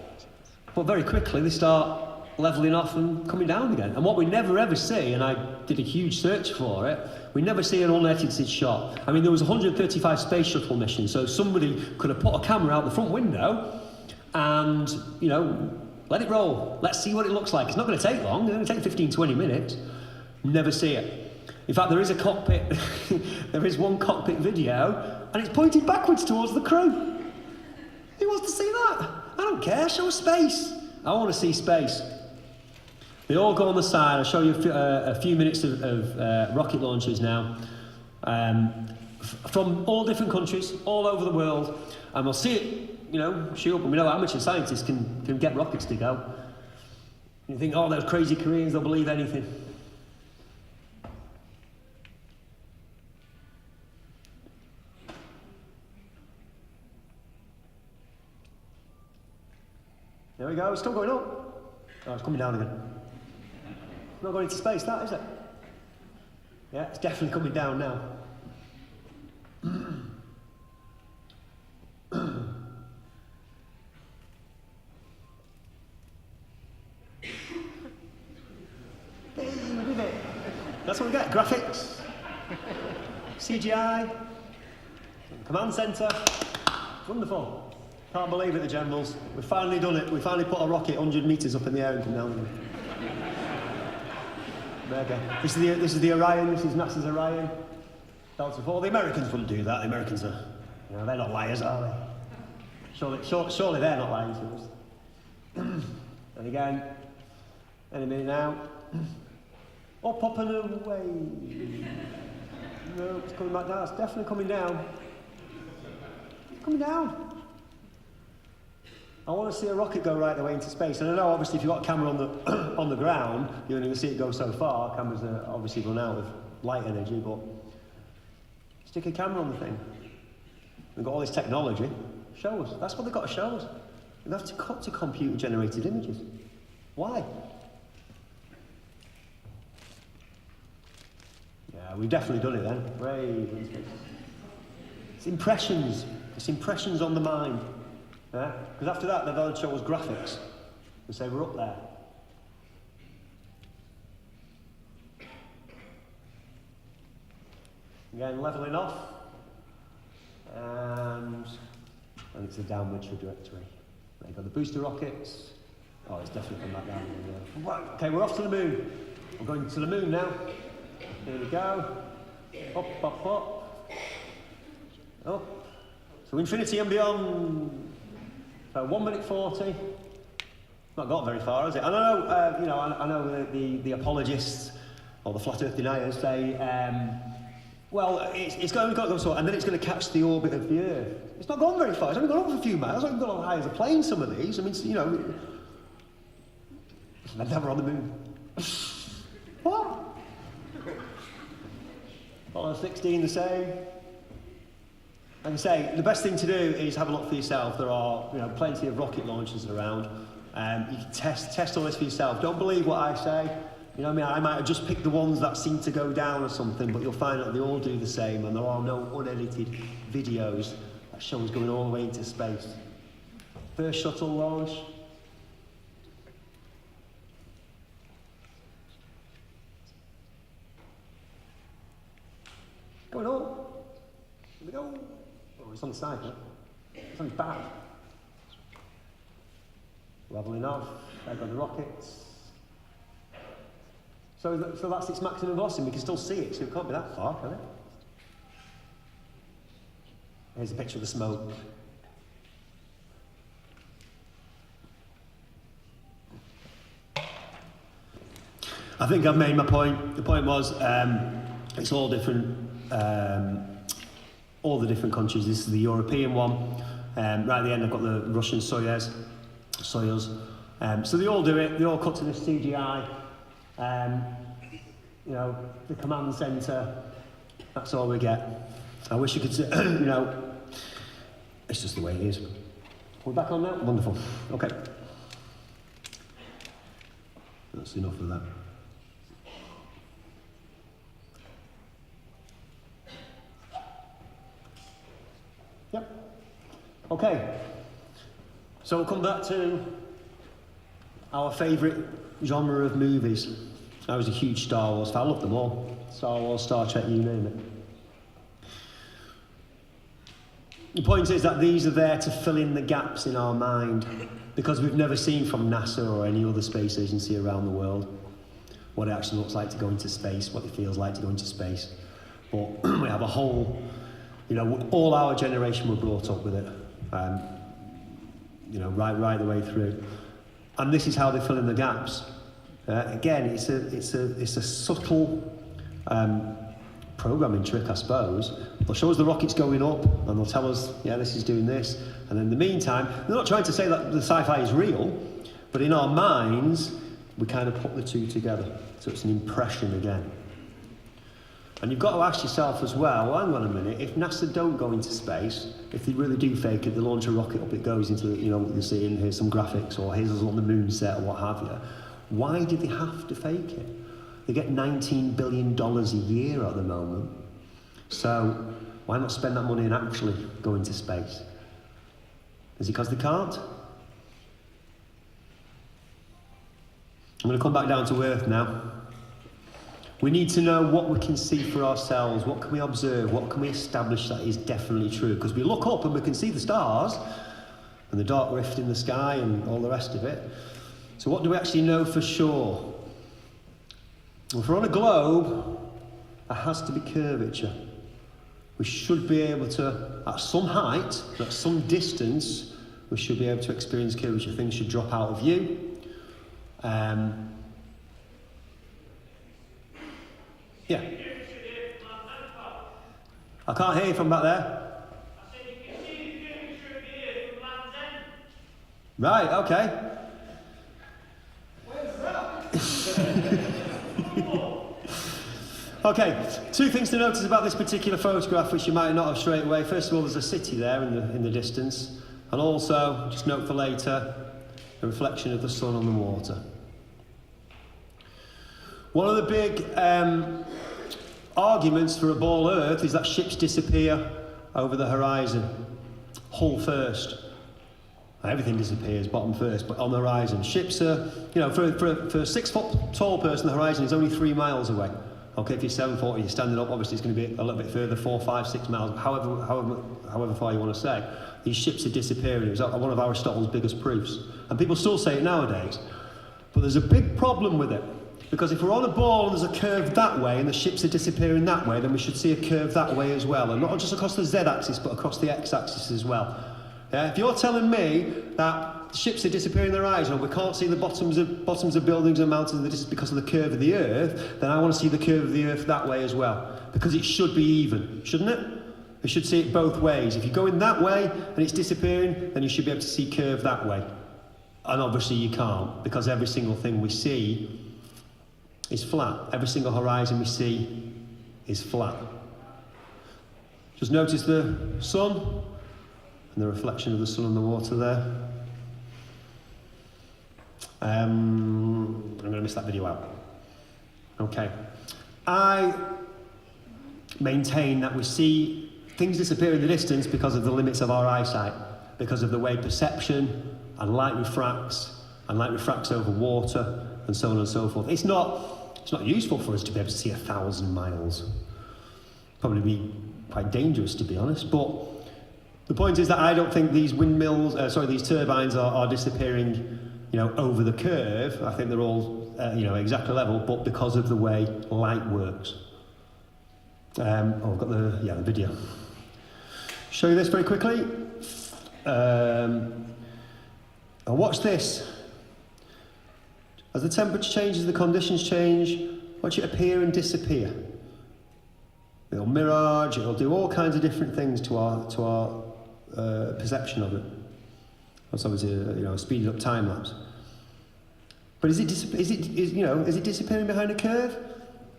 but very quickly they start levelling off and coming down again. And what we never ever see, and I did a huge search for it, we never see an unedited shot. I mean, there was 135 space shuttle missions, so somebody could have put a camera out the front window and, let it roll. Let's see what it looks like. It's not going to take long. It's going to take 15, 20 minutes. Never see it. In fact, there is a cockpit, there is one cockpit video, and it's pointed backwards towards the crew. Who wants to see that? I don't care, show us space. I want to see space. They all go on the side. I'll show you a few minutes of rocket launches now, from all different countries, all over the world, and we'll see it, shoot up, and we know amateur scientists can get rockets to go. You think, oh, those crazy Koreans, they'll believe anything. There we go, it's still going up. Oh, it's coming down again. It's not going into space, that, is it? Yeah, it's definitely coming down now. Hey, we did it. That's what we get, graphics, CGI, command centre. Wonderful. Can't believe it, the generals. We've finally done it. We finally put a rocket 100 metres up in the air and come down with it. There we go. This is the Orion. This is NASA's Orion. Delta IV. The Americans wouldn't do that. The Americans are, they're not liars, are they? Surely they're not lying to us. And again, any minute now. Up and away. No, it's coming back down. It's definitely coming down. It's coming down. I want to see a rocket go right the way into space. And I know, obviously, if you've got a camera on the ground, you're only going to see it go so far. Cameras are obviously run out of light energy, but stick a camera on the thing. They've got all this technology. Show us. That's what they've got to show us. They have to cut to computer-generated images. Why? Yeah, we've definitely done it then. Brave. It's impressions. It's impressions on the mind. Yeah? Because after that, they've got to show us graphics and say we're up there. Again, levelling off. And it's a downward trajectory. There you go, the booster rockets. Oh, it's definitely come back down. Right, okay, we're off to the moon. We're going to the moon now. Here we go. Up, up, up. Up. So infinity and beyond. So 1 minute 40. Not got very far, has it? And I know the apologists or the flat Earth deniers say, well, it's going to go so, and then it's going to catch the orbit of the Earth. It's not gone very far. It's only gone up for a few miles. It's not gone as high as a plane. Some of these. I mean, they're never on the moon. What? Apollo 16, the same. Like I say, the best thing to do is have a look for yourself. There are, plenty of rocket launchers around. You can test all this for yourself. Don't believe what I say. You know what I mean? I might have just picked the ones that seem to go down or something, but you'll find that they all do the same, and there are no unedited videos that show us going all the way into space. First shuttle launch. Going up. Here we go. Oh, it's on the side, huh? It's on his back. Leveling off. There go the rockets. So that's its maximum velocity. We can still see it, so it can't be that far, can it? Here's a picture of the smoke. I think I've made my point. The point was, it's all different. All the different countries. This is the European one. Right at the end, I've got the Russian Soyuz. So they all do it. They all cut to this CGI. The command centre. That's all we get. I wish you could say, it's just the way it is. We're back on now? Wonderful. Okay. That's enough of that. Yep. Okay. So we'll come back to our favourite genre of movies. I was a huge Star Wars fan. I love them all. Star Wars, Star Trek, you name it. The point is that these are there to fill in the gaps in our mind, because we've never seen from NASA or any other space agency around the world what it actually looks like to go into space, what it feels like to go into space. But we have a whole, all our generation were brought up with it, right the way through. And this is how they fill in the gaps. Again, it's a subtle programming trick, I suppose. They'll show us the rockets going up, and they'll tell us, yeah, this is doing this. And in the meantime, they're not trying to say that the sci-fi is real, but in our minds, we kind of put the two together. So it's an impression again. And you've got to ask yourself as well, hang on a minute, if NASA don't go into space, if they really do fake it, they launch a rocket up, it goes into, what you see, and here's some graphics, or here's us on the moon set, or what have you. Why did they have to fake it? They get $19 billion a year at the moment. So why not spend that money and actually go into space? Is it because they can't? I'm going to come back down to Earth now. We need to know what we can see for ourselves. What can we observe? What can we establish that is definitely true? Because we look up and we can see the stars and the dark rift in the sky and all the rest of it. So what do we actually know for sure? Well, if we're on a globe, there has to be curvature. We should be able to, at some height, at some distance, we should be able to experience curvature. Things should drop out of view. Yeah. I can't hear you from back there. I said you can see the curvature of the Earth from land's end. Right, okay. Okay, two things to notice about this particular photograph, which you might not have straight away. First of all, there's a city there in the distance, and also, just note for later, the reflection of the sun on the water. One of the big arguments for a ball Earth is that ships disappear over the horizon, hull first. Everything disappears, bottom first, but on the horizon. Ships are, you know, for a 6 foot tall person, the horizon is only 3 miles away. Okay, if you're 7 foot, you're standing up, obviously it's going to be a little bit further, 4, 5, 6 miles, however far you want to say. These ships are disappearing. It was one of Aristotle's biggest proofs. And people still say it nowadays. But there's a big problem with it. Because if we're on a ball and there's a curve that way and the ships are disappearing that way, then we should see a curve that way as well. And not just across the z-axis, but across the x-axis as well. Yeah? If you're telling me that ships are disappearing the horizon, we can't see the bottoms of buildings and mountains, and this is because of the curve of the Earth, then I want to see the curve of the Earth that way as well. Because it should be even, shouldn't it? We should see it both ways. If you're going that way and it's disappearing, then you should be able to see curve that way. And obviously you can't, because every single thing we see is flat. Every single horizon we see is flat. Just notice the sun and the reflection of the sun on the water there. I'm going to miss that video out. Okay. I maintain that we see things disappear in the distance because of the limits of our eyesight, because of the way perception and light refracts over water, and so on and so forth. It's not useful for us to be able to see 1,000 miles. Probably be quite dangerous, to be honest. But the point is that I don't think these these turbines are disappearing, you know, over the curve. I think they're all, you know, exactly level, but because of the way light works. I've got the video. Show you this very quickly. And watch this. As the temperature changes, the conditions change, watch it appear and disappear. It'll mirage, it'll do all kinds of different things to our perception of it. That's obviously a speeded up time lapse. But is it disappearing behind a curve?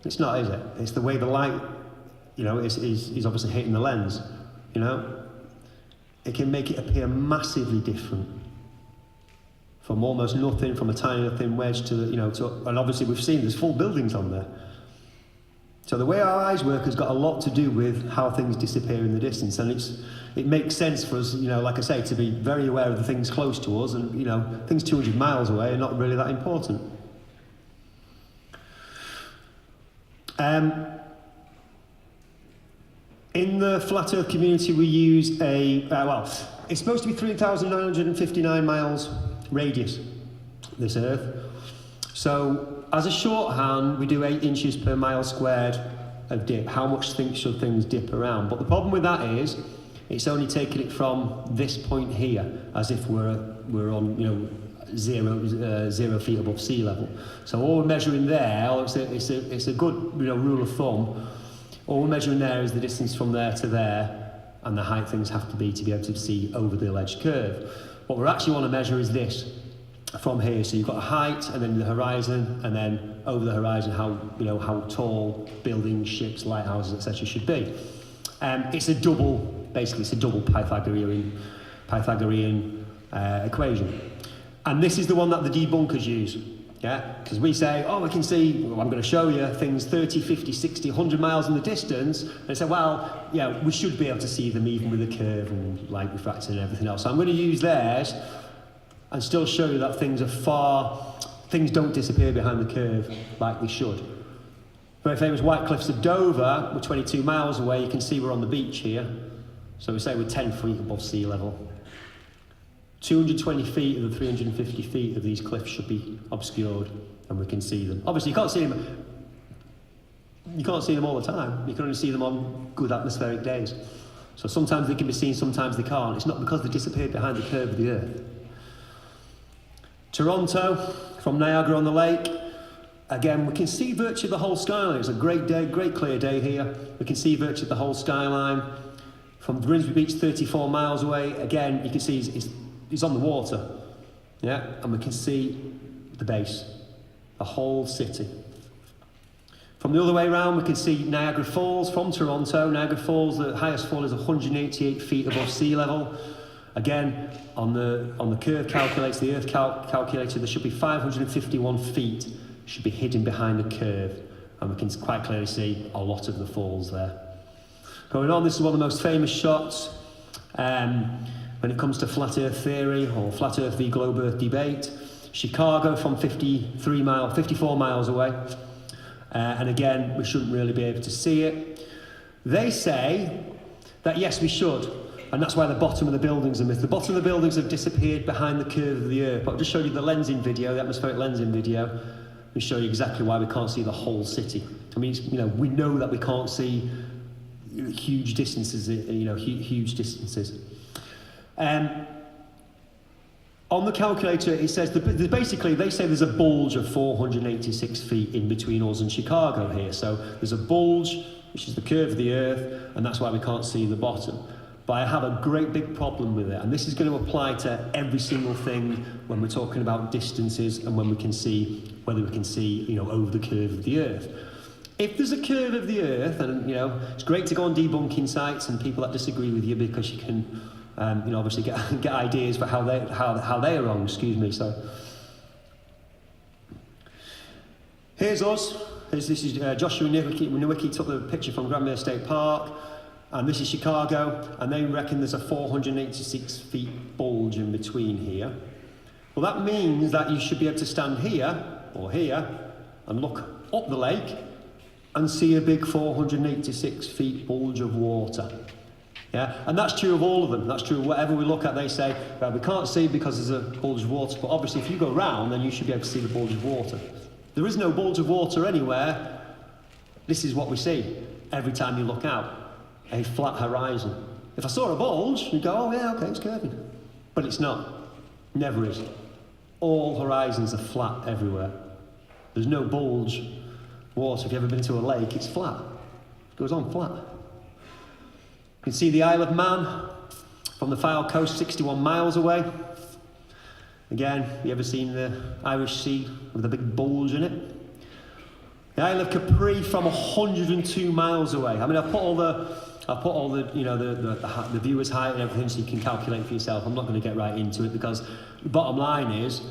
It's not, is it? It's the way the light, is obviously hitting the lens. It can make it appear massively different. From almost nothing, from a tiny thin wedge to and obviously we've seen there's full buildings on there. So the way our eyes work has got a lot to do with how things disappear in the distance, and it makes sense for us, like I say, to be very aware of the things close to us, and things 200 miles away are not really that important. In the Flat Earth community, we use it's supposed to be 3,959 miles radius, this Earth. So, as a shorthand, we do 8 inches per mile squared of dip. How much should things dip around? But the problem with that is, it's only taking it from this point here, as if we're on 0 feet above sea level. So all we're measuring there, it's a good rule of thumb. All we're measuring there is the distance from there to there, and the height things have to be able to see over the alleged curve. What we actually want to measure is this, from here. So you've got a height, and then the horizon, and then over the horizon how tall buildings, ships, lighthouses, etc. should be. It's a double Pythagorean equation, and this is the one that the debunkers use. Yeah, because we say, we can see, I'm going to show you things 30, 50, 60, 100 miles in the distance, and they say, we should be able to see them even with a curve and light refracting and everything else. So I'm going to use theirs and still show you that things don't disappear behind the curve like they should. Very famous White Cliffs of Dover, we're 22 miles away, you can see we're on the beach here. So we say we're 10 feet above sea level. 220 feet of the 350 feet of these cliffs should be obscured, and we can see them. Obviously, you can't see them all the time. You can only see them on good atmospheric days. So sometimes they can be seen, sometimes they can't. It's not because they disappeared behind the curve of the Earth. Toronto, from Niagara-on-the-Lake, again, we can see virtually the whole skyline. It's a great day, great clear day here. We can see virtually the whole skyline. From Grimsby Beach, 34 miles away, again, you can see it's on the water, and we can see the base, the whole city. From the other way around, we can see Niagara Falls from Toronto. Niagara Falls, the highest fall is 188 feet above sea level. Again, on the curve calculator, the Earth calculator, there should be 551 feet should be hidden behind the curve. And we can quite clearly see a lot of the falls there. Going on, this is one of the most famous shots when it comes to flat Earth theory or flat Earth v globe Earth debate. Chicago from 54 miles away. And again, we shouldn't really be able to see it. They say that yes, we should. And that's why the bottom of the buildings are missed. The bottom of the buildings have disappeared behind the curve of the Earth. But I'll just show you the lensing video, the atmospheric lensing video, and show you exactly why we can't see the whole city. I mean, we know that we can't see huge distances, huge distances. On the calculator, it says, basically, they say there's a bulge of 486 feet in between us and Chicago here. So there's a bulge, which is the curve of the Earth, and that's why we can't see the bottom. But I have a great big problem with it, and this is going to apply to every single thing when we're talking about distances and when we can see, whether we can see, over the curve of the Earth. If there's a curve of the Earth, and, it's great to go on debunking sites and people that disagree with you because you can, obviously get ideas for how they are wrong, excuse me. So here's us. This is Joshua Nowicki took the picture from Grandmere State Park, and this is Chicago, and they reckon there's a 486 feet bulge in between here. Well, that means that you should be able to stand here or here and look up the lake and see a big 486 feet bulge of water. Yeah, and that's true of all of them. That's true of whatever we look at. They say, well, we can't see because there's a bulge of water, but obviously if you go round, then you should be able to see the bulge of water. There is no bulge of water anywhere. This is what we see every time you look out, a flat horizon. If I saw a bulge, you'd go, oh yeah, okay, it's curving. But it's not. Never is. All horizons are flat everywhere. There's no bulge water. If you've ever been to a lake, it's flat. It goes on flat. You can see the Isle of Man from the Fylde coast, 61 miles away. Again, you ever seen the Irish Sea with a big bulge in it? The Isle of Capri from 102 miles away. I mean, I've put all the the viewer's height and everything so you can calculate for yourself. I'm not going to get right into it because the bottom line is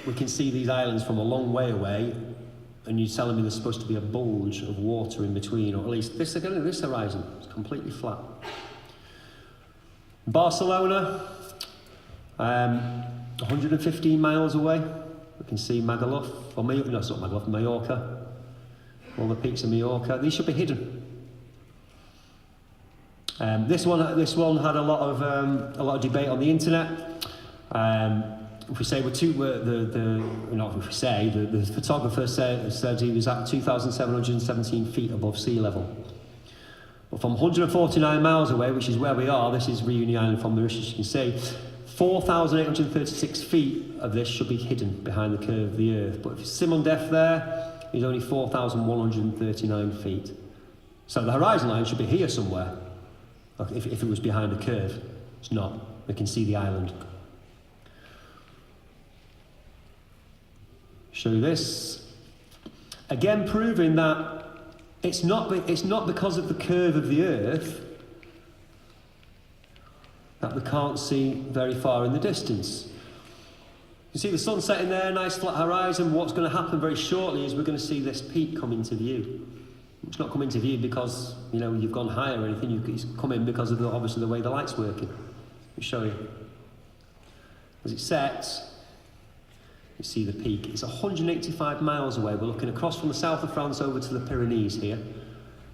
we can see these islands from a long way away, and you're telling me there's supposed to be a bulge of water in between, or at least this horizon is completely flat. Barcelona, 115 miles away, we can see Magaluf, or no, it's not Magaluf, Mallorca. All the peaks of Mallorca. These should be hidden. This one had a lot of debate on the internet. If we say the photographer said he was at 2,717 feet above sea level. But from 149 miles away, which is where we are, this is Reunion Island from Mauritius, you can see 4,836 feet of this should be hidden behind the curve of the Earth. But if Simon Def there is only 4,139 feet. So the horizon line should be here somewhere. If it was behind a curve. It's not. We can see the island. Show you this. Again, proving that it's not because of the curve of the Earth that we can't see very far in the distance. You see the sun setting there, nice flat horizon. What's going to happen very shortly is we're going to see this peak come into view. It's not come into view because you've gone higher or anything. It's come in because of obviously the way the light's working. Let me show you. As it sets, you see the peak. It's 185 miles away. We're looking across from the south of France over to the Pyrenees here.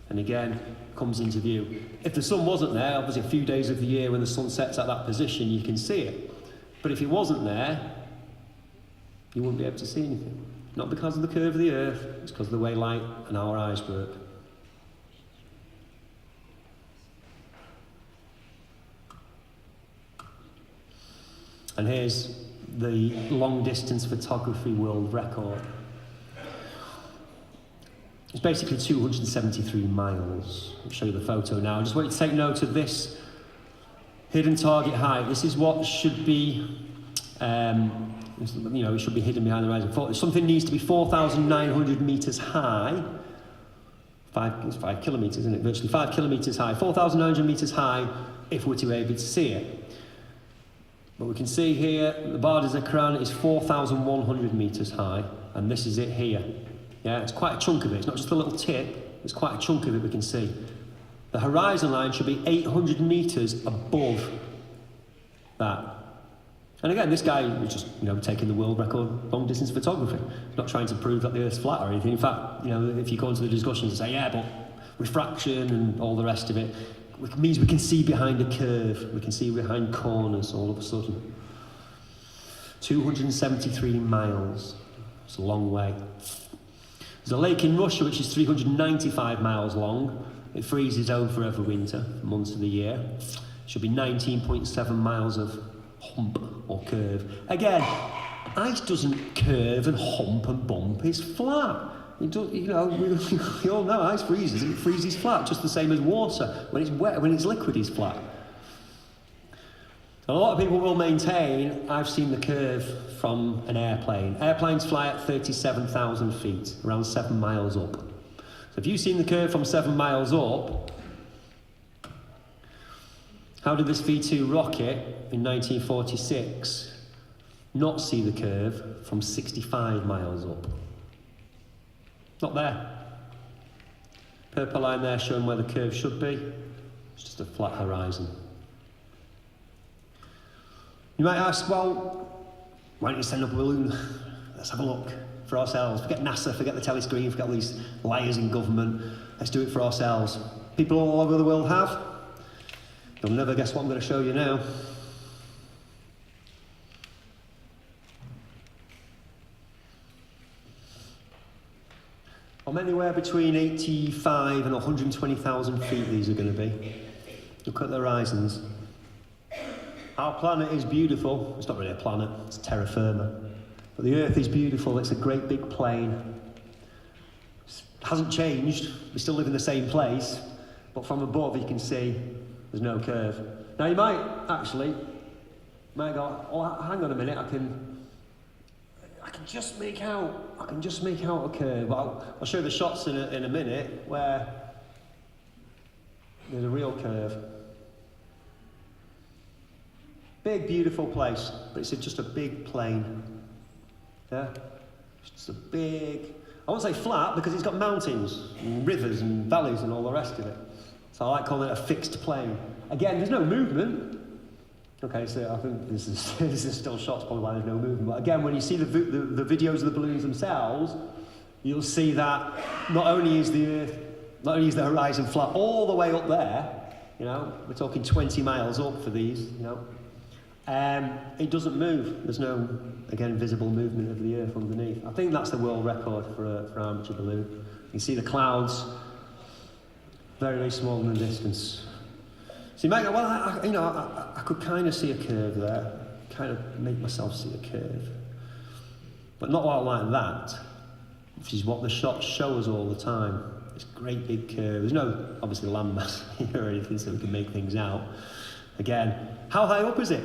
And again, comes into view. If the sun wasn't there, obviously a few days of the year when the sun sets at that position, you can see it. But if it wasn't there, you wouldn't be able to see anything. Not because of the curve of the Earth, it's because of the way light and our eyes work. And here's the long distance photography world record. It's basically 273 miles. I'll show you the photo now. I just want you to take note of this hidden target height. This is what should be, it should be hidden behind the horizon. Something needs to be 4,900 meters high It's 5 kilometres, isn't it? Virtually 5 kilometres high, 4,900 metres high, if we're to be able to see it. But we can see here, the Barr des Écrans is 4,100 metres high, and this is it here. Yeah, it's quite a chunk of it. It's not just a little tip, it's quite a chunk of it we can see. The horizon line should be 800 metres above that. And again, this guy was just, taking the world record long distance photography. He's not trying to prove that the Earth's flat or anything. In fact, if you go into the discussions and say, yeah, but refraction and all the rest of it, it means we can see behind a curve, we can see behind corners all of a sudden. 273 miles. It's a long way. There's a lake in Russia which is 395 miles long. It freezes over every winter, months of the year. It should be 19.7 miles of hump or curve. Again, ice doesn't curve and hump and bump, it's flat. We all know ice freezes, it freezes flat, just the same as water. When it's wet, when it's liquid, it's flat. A lot of people will maintain, I've seen the curve from an airplane. Airplanes fly at 37,000 feet, around 7 miles up. So if you've seen the curve from 7 miles up, how did this V2 rocket in 1946 not see the curve from 65 miles up? Not there. Purple line there showing where the curve should be. It's just a flat horizon. You might ask, well, why don't you send up a balloon? Let's have a look for ourselves. Forget NASA, forget the telescreen, forget all these liars in government. Let's do it for ourselves. People all over the world have. You'll never guess what I'm going to show you now. From anywhere between 85 and 120,000 feet these are going to be. Look at the horizons. Our planet is beautiful. It's not really a planet, it's terra firma. But the Earth is beautiful, it's a great big plane. It hasn't changed, we still live in the same place, but from above you can see there's no curve. Now you might go, oh, hang on a minute, I can just make out a curve. I'll show you the shots in a minute where there's a real curve. Big, beautiful place, but it's just a big plain. Yeah? It's just a big, I won't say flat because it's got mountains and rivers and valleys and all the rest of it. So I like calling it a fixed plane. Again, there's no movement. Okay, so I think this is still shots probably why there's no movement. But again, when you see the videos of the balloons themselves, you'll see that not only is the horizon flat all the way up there, we're talking 20 miles up for these, it doesn't move. There's no, again, visible movement of the Earth underneath. I think that's the world record for an armature balloon. You can see the clouds, very, very small in the distance. So you might go, well, I could kind of see a curve there, kind of make myself see a curve. But not all like that, which is what the shots show us all the time. This great big curve. There's no, obviously, landmass here or anything so we can make things out. Again, how high up is it?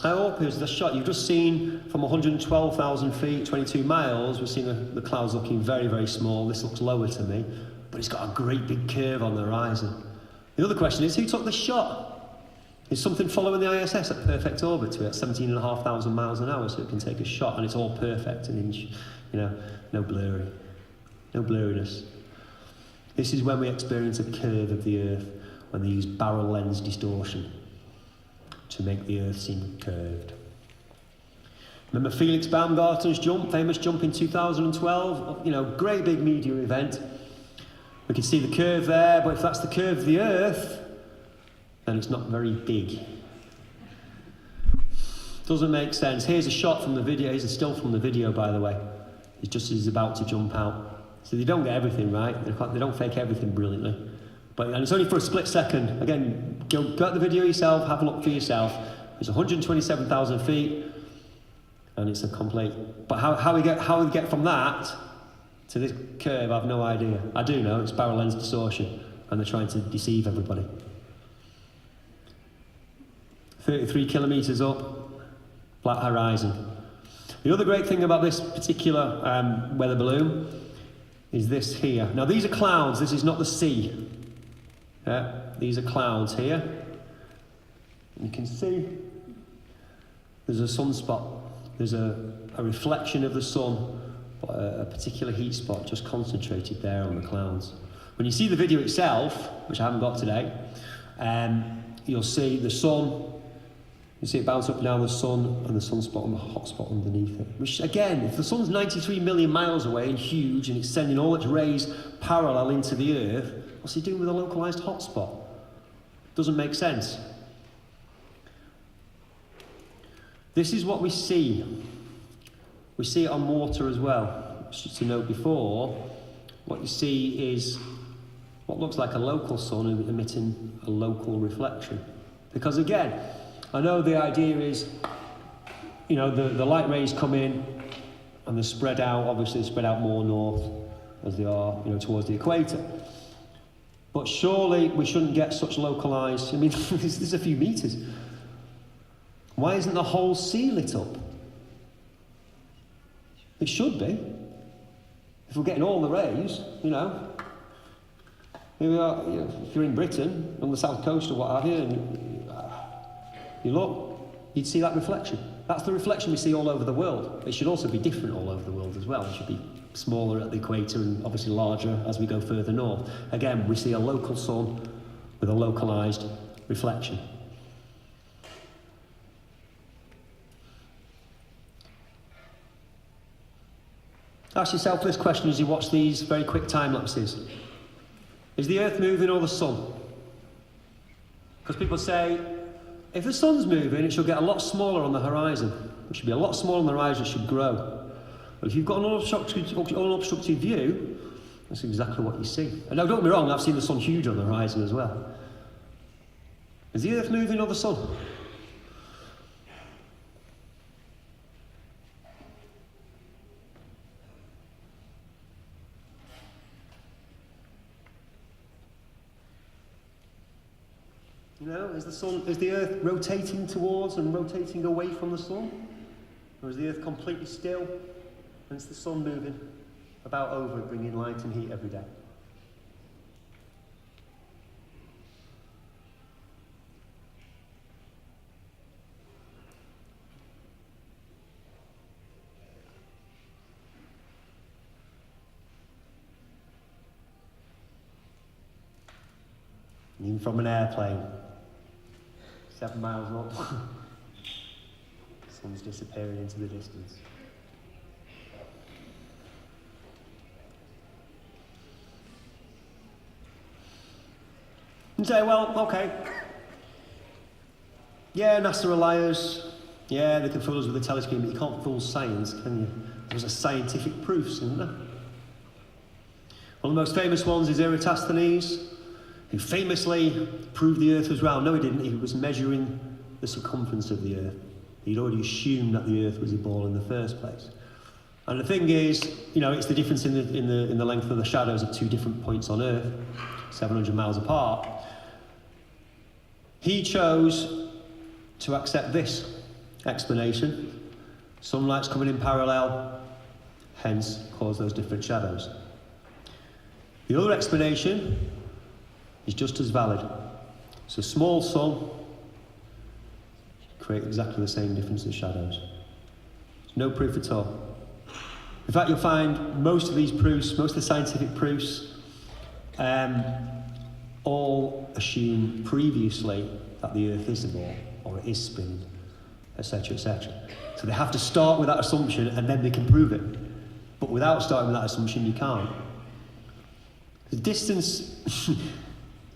How up is the shot? You've just seen from 112,000 feet, 22 miles, we've seen the clouds looking very, very small. This looks lower to me, but it's got a great big curve on the horizon. The other question is, who took the shot? Is something following the ISS at perfect orbit to it at 17,500 miles an hour so it can take a shot and it's all perfect and no blurriness. This is when we experience a curve of the Earth, when they use barrel lens distortion to make the Earth seem curved. Remember Felix Baumgarten's famous jump in 2012? Great big media event. We can see the curve there, but if that's the curve of the Earth, then it's not very big. Doesn't make sense. Here's a shot from the video. Here's a still from the video, by the way. He's just as he's about to jump out. So they don't get everything right. They don't fake everything brilliantly. And it's only for a split second. Again, go at the video yourself, have a look for yourself. It's 127,000 feet, and it's a complete. But how we get from that to this curve, I've no idea. I do know it's barrel lens distortion, and they're trying to deceive everybody. 33 kilometres up, flat horizon. The other great thing about this particular weather balloon is this here. Now these are clouds, this is not the sea. Yeah, these are clouds here. You can see there's a sunspot. There's a reflection of the sun, a particular heat spot just concentrated there on the clouds. When you see the video itself, which I haven't got today, you'll see the sun. You see it bounce up and down the sun and the sunspot and the hot spot underneath it. Which again, if the sun's 93 million miles away and huge and it's sending all its rays parallel into the Earth, what's it doing with a localized hotspot? Doesn't make sense. This is what we see. We see it on water as well. Just to note before, what you see is what looks like a local sun emitting a local reflection. Because again, I know the idea is, you know, the light rays come in and they're spread out, obviously spread out more north as they are, you know, towards the equator. But surely we shouldn't get such localized, I mean, this is a few meters. Why isn't the whole sea lit up? It should be. If we're getting all the rays, you know. Here we are, you know, if you're in Britain, on the south coast or what have you, and you look, you'd see that reflection. That's the reflection we see all over the world. It should also be different all over the world as well. It should be smaller at the equator and obviously larger as we go further north. Again, we see a local sun with a localized reflection. Ask yourself this question as you watch these very quick time lapses. Is the Earth moving or the sun? Because people say, if the sun's moving, it should get a lot smaller on the horizon. It should be a lot smaller on the horizon, it should grow. But if you've got an unobstructed view, that's exactly what you see. And now don't get me wrong, I've seen the sun huge on the horizon as well. Is the Earth moving or the sun? You know, is the Earth rotating towards and rotating away from the sun? Or is the Earth completely still and it's the sun moving about over it, bringing light and heat every day? Even from an airplane. 7 miles up. The sun's disappearing into the distance. You say, well, okay. Yeah, NASA are liars. Yeah, they can fool us with a telescope, but you can't fool science, can you? There's a scientific proofs, isn't there? One of the most famous ones is Eratosthenes, who famously proved the Earth was round. No, he didn't. He was measuring the circumference of the Earth. He'd already assumed that the Earth was a ball in the first place. And the thing is, you know, it's the difference in the length of the shadows of two different points on Earth, 700 miles apart. He chose to accept this explanation. Sunlight's coming in parallel, hence cause those different shadows. The other explanation is just as valid. It's a small sun, create exactly the same difference in shadows. There's no proof at all. In fact, you'll find most of these proofs, most of the scientific proofs, all assume previously that the Earth is a ball, or it is spinning, etc., etc. So they have to start with that assumption and then they can prove it. But without starting with that assumption, you can't. The distance,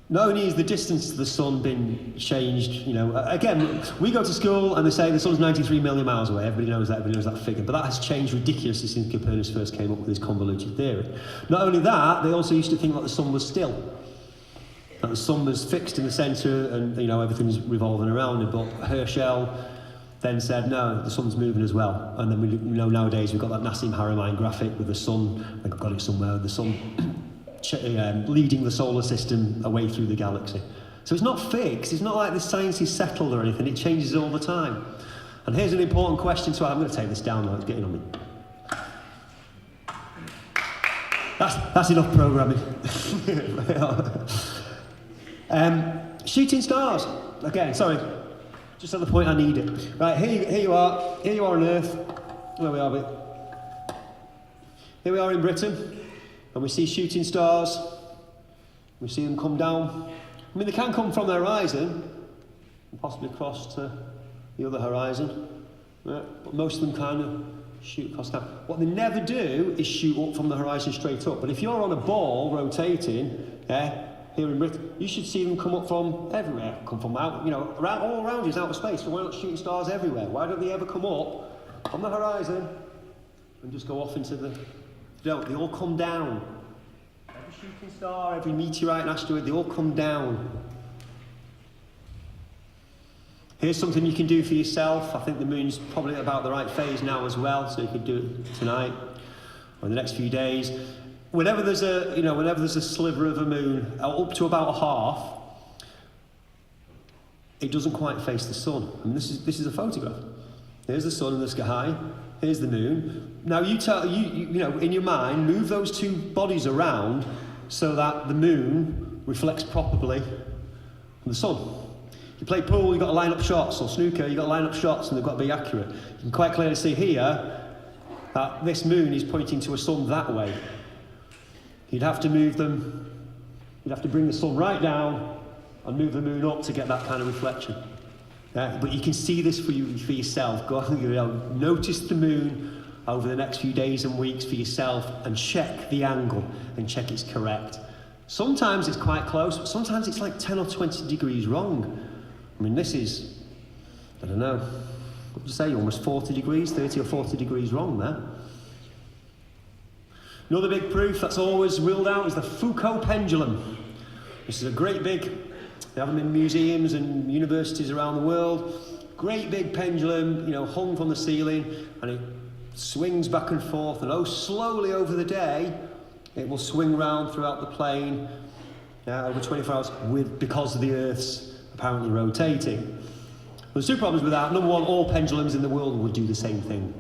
not only is the distance to the sun been changed, you know, again, we go to school and they say the sun's 93 million miles away. Everybody knows that figure. But that has changed ridiculously since Copernicus first came up with his convoluted theory. Not only that, they also used to think that the sun was still. That the sun was fixed in the centre and, you know, everything's revolving around it. But Herschel then said, no, the sun's moving as well. And then we know nowadays we've got that Nassim Haramein graphic with the sun, I've got it somewhere, the sun leading the solar system away through the galaxy. So it's not fixed, it's not like the science is settled or anything, it changes all the time. And here's an important question, so I'm going to take this down now, it's getting on me. That's enough programming. Shooting stars. Again, sorry. Just at the point I need it. Right, here you are. Here you are on Earth. Where we are we? Here we are in Britain. And we see shooting stars. We see them come down. I mean, they can come from the horizon and possibly cross to the other horizon. Right? But most of them kind of shoot across down. What they never do is shoot up from the horizon straight up. But if you're on a ball rotating, here in Britain, you should see them come up from everywhere. Come from out, all around you is outer space. So why not shooting stars everywhere? Why don't they ever come up from the horizon and just go off into the... They all come down. Every shooting star, every meteorite and asteroid, they all come down. Here's something you can do for yourself. I think the moon's probably about the right phase now as well, so you could do it tonight or in the next few days. Whenever there's a sliver of a moon, up to about a half, it doesn't quite face the sun. And this is a photograph. There's the sun in the sky. Here's the moon. Now you in your mind, move those two bodies around so that the moon reflects properly on the sun. If you play pool, you've got to line up shots, or snooker, you've got to line up shots and they've got to be accurate. You can quite clearly see here that this moon is pointing to a sun that way. You'd have to move them, you'd have to bring the sun right down and move the moon up to get that kind of reflection. But you can see this for yourself. Go notice the moon over the next few days and weeks for yourself and check the angle and check it's correct. Sometimes it's quite close, but sometimes it's like 10 or 20 degrees wrong. I mean, this is, I don't know, what would you say, almost 40 degrees, 30 or 40 degrees wrong there. Another big proof that's always ruled out is the Foucault pendulum. This is a great big, they have them in museums and universities around the world. Great big pendulum, hung from the ceiling, and it swings back and forth, and slowly over the day, it will swing round throughout the plane over 24 hours because of the Earth's apparently rotating. There's two problems with that. Number one, all pendulums in the world would do the same thing.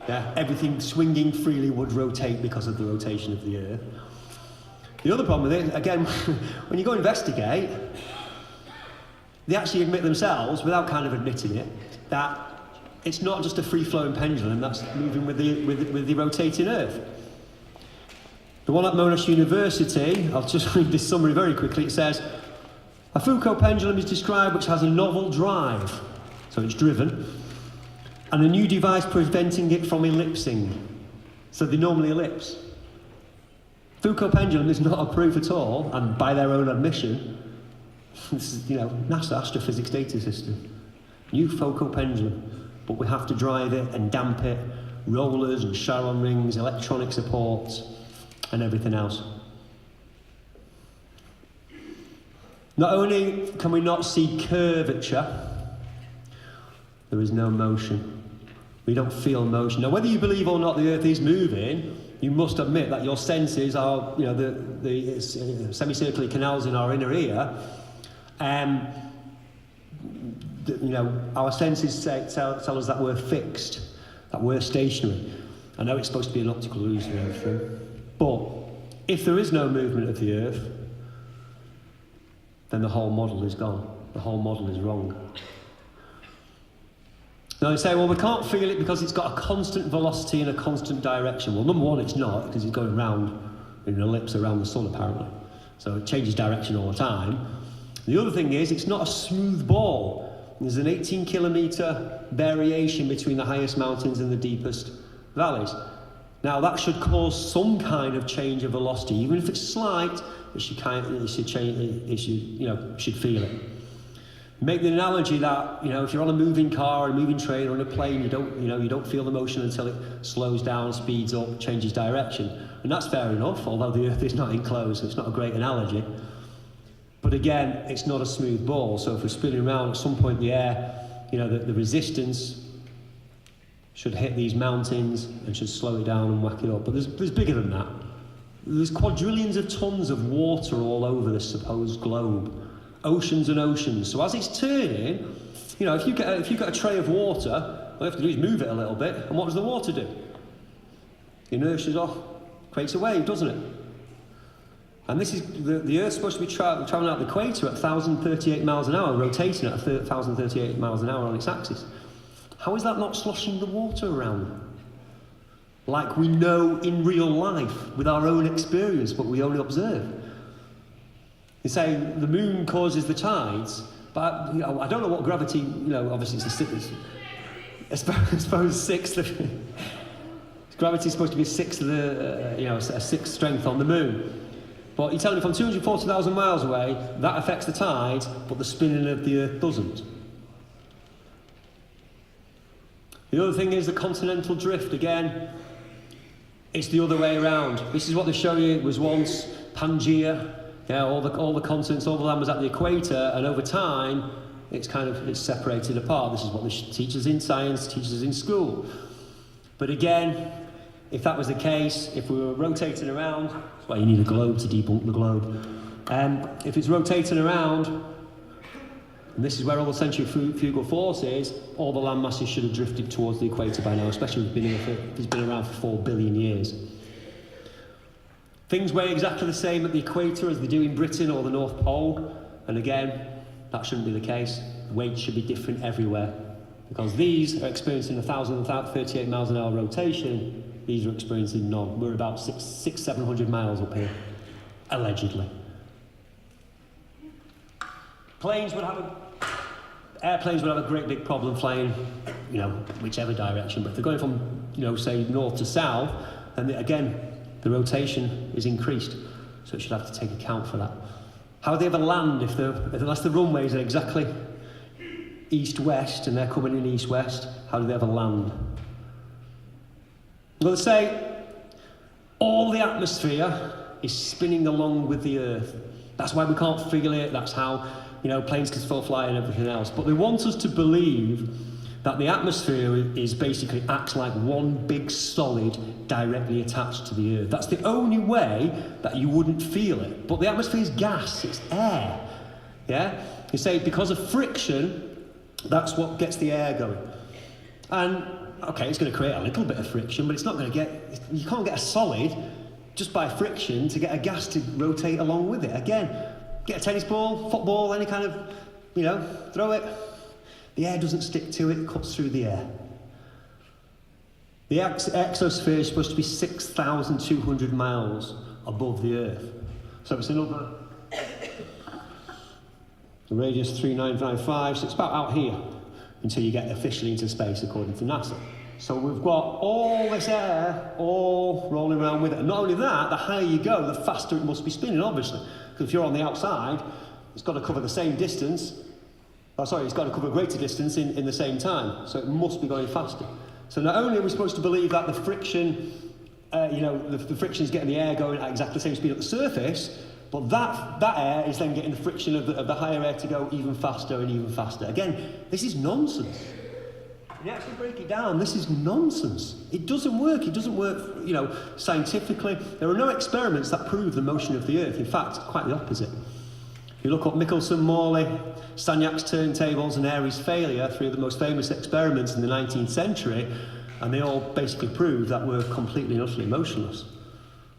Everything swinging freely would rotate because of the rotation of the Earth. The other problem with it, again, when you go investigate, they actually admit themselves, without kind of admitting it, that it's not just a free-flowing pendulum that's moving with the rotating Earth. The one at Monash University, I'll just read this summary very quickly. It says, a Foucault pendulum is described which has a novel drive, so it's driven, and a new device preventing it from ellipsing. So they normally ellipse. Foucault pendulum is not a proof at all, and by their own admission, this is, NASA astrophysics data system. New Foucault pendulum, but we have to drive it and damp it, rollers and Charon rings, electronic supports, and everything else. Not only can we not see curvature, there is no motion. We don't feel motion. Now, whether you believe or not the Earth is moving, you must admit that your senses are, the semicircular canals in our inner ear, our senses tell us that we're fixed, that we're stationary. I know it's supposed to be an optical illusion and everything, but if there is no movement of the Earth, then the whole model is gone. The whole model is wrong. Now they say, well, we can't feel it because it's got a constant velocity and a constant direction. Well, number one, it's not, because it's going round in an ellipse around the sun, apparently. So it changes direction all the time. The other thing is, it's not a smooth ball. There's an 18-kilometre variation between the highest mountains and the deepest valleys. Now, that should cause some kind of change of velocity, even if it's slight. It should feel it. Make the analogy that if you're on a moving car, or a moving train, or on a plane, you don't feel the motion until it slows down, speeds up, changes direction, and that's fair enough. Although the Earth is not enclosed, so it's not a great analogy. But again, it's not a smooth ball. So if we're spinning around, at some point the air, the resistance should hit these mountains and should slow it down and whack it up. But there's bigger than that. There's quadrillions of tons of water all over this supposed globe. Oceans and oceans. So as it's turning, if you've got a tray of water, all you have to do is move it a little bit, and what does the water do? Inertia's off, creates a wave, doesn't it? And this is, the Earth's supposed to be travelling out the equator at 1,038 miles an hour, rotating at 1,038 miles an hour on its axis. How is that not sloshing the water around? Like we know in real life, with our own experience, but we only observe. You say the moon causes the tides, but I don't know what gravity, obviously it's I suppose sixth of, gravity is supposed to be a sixth of the, a sixth strength on the moon. But you're telling me from 240,000 miles away, that affects the tides, but the spinning of the Earth doesn't. The other thing is the continental drift. Again, it's the other way around. This is what they show you. It was once Pangea. All the continents, all the land was at the equator, and over time, it's separated apart. This is what they teach us in science, teach us in school. But again, if that was the case, if we were rotating around, that's why you need a globe to debunk the globe. If it's rotating around, and this is where all the centrifugal force is, all the land masses should have drifted towards the equator by now, especially if it's been around for 4 billion years. Things weigh exactly the same at the equator as they do in Britain or the North Pole, and again, that shouldn't be the case. Weight should be different everywhere, because these are experiencing 1,038 miles an hour rotation. These are experiencing none. We're about 700 miles up here, allegedly. Airplanes would have a great big problem flying, whichever direction. But if they're going from, say north to south, then again, the rotation is increased. So it should have to take account for that. How do they ever land unless the runways are exactly east-west and they're coming in east-west? How do they ever land? Well, they say all the atmosphere is spinning along with the Earth. That's why we can't feel it. That's how, planes can still fly and everything else. But they want us to believe that the atmosphere is basically acts like one big solid directly attached to the Earth. That's the only way that you wouldn't feel it. But the atmosphere is gas, it's air. Yeah? You say because of friction, that's what gets the air going. And okay, it's going to create a little bit of friction, but it's not going to you can't get a solid just by friction to get a gas to rotate along with it. Again, get a tennis ball, football, any kind of, throw it. The air doesn't stick to it, it cuts through the air. The exosphere is supposed to be 6,200 miles above the Earth. So it's another, the radius 3995, so it's about out here until you get officially into space according to NASA. So we've got all this air all rolling around with it. And not only that, the higher you go, the faster it must be spinning, obviously. Because if you're on the outside, it's got to cover the same distance. It's got to cover a greater distance in the same time. So it must be going faster. So not only are we supposed to believe that the friction, the friction is getting the air going at exactly the same speed at the surface, but that air is then getting the friction of the higher air to go even faster and even faster. Again, this is nonsense. When you actually break it down, this is nonsense. It doesn't work. It doesn't work, scientifically. There are no experiments that prove the motion of the Earth. In fact, quite the opposite. If you look up Michelson, Morley, Stagnac's turntables and Airy's failure, three of the most famous experiments in the 19th century, and they all basically prove that we're completely and utterly motionless.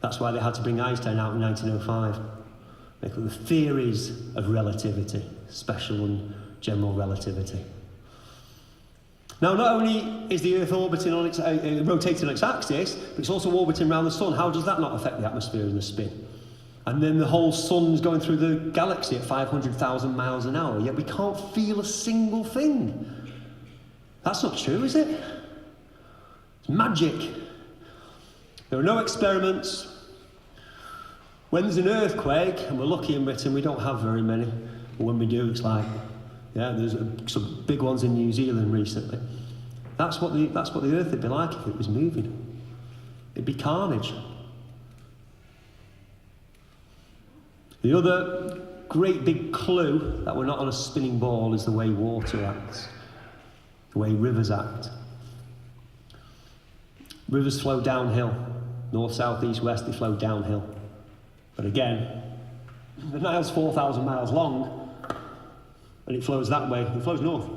That's why they had to bring Einstein out in 1905. They call the theories of relativity, special and general relativity. Now, not only is the Earth orbiting on its, rotating on its axis, but it's also orbiting around the Sun. How does that not affect the atmosphere and the spin? And then the whole Sun's going through the galaxy at 500,000 miles an hour, yet we can't feel a single thing. That's not true, is it? It's magic. There are no experiments. When there's an earthquake, and we're lucky in Britain, we don't have very many. But when we do, it's like, there's some big ones in New Zealand recently. That's what the Earth would be like if it was moving. It'd be carnage. The other great big clue that we're not on a spinning ball is the way water acts, the way rivers act. Rivers flow downhill, north, south, east, west, they flow downhill. But again, the Nile's 4,000 miles long, and it flows that way, it flows north.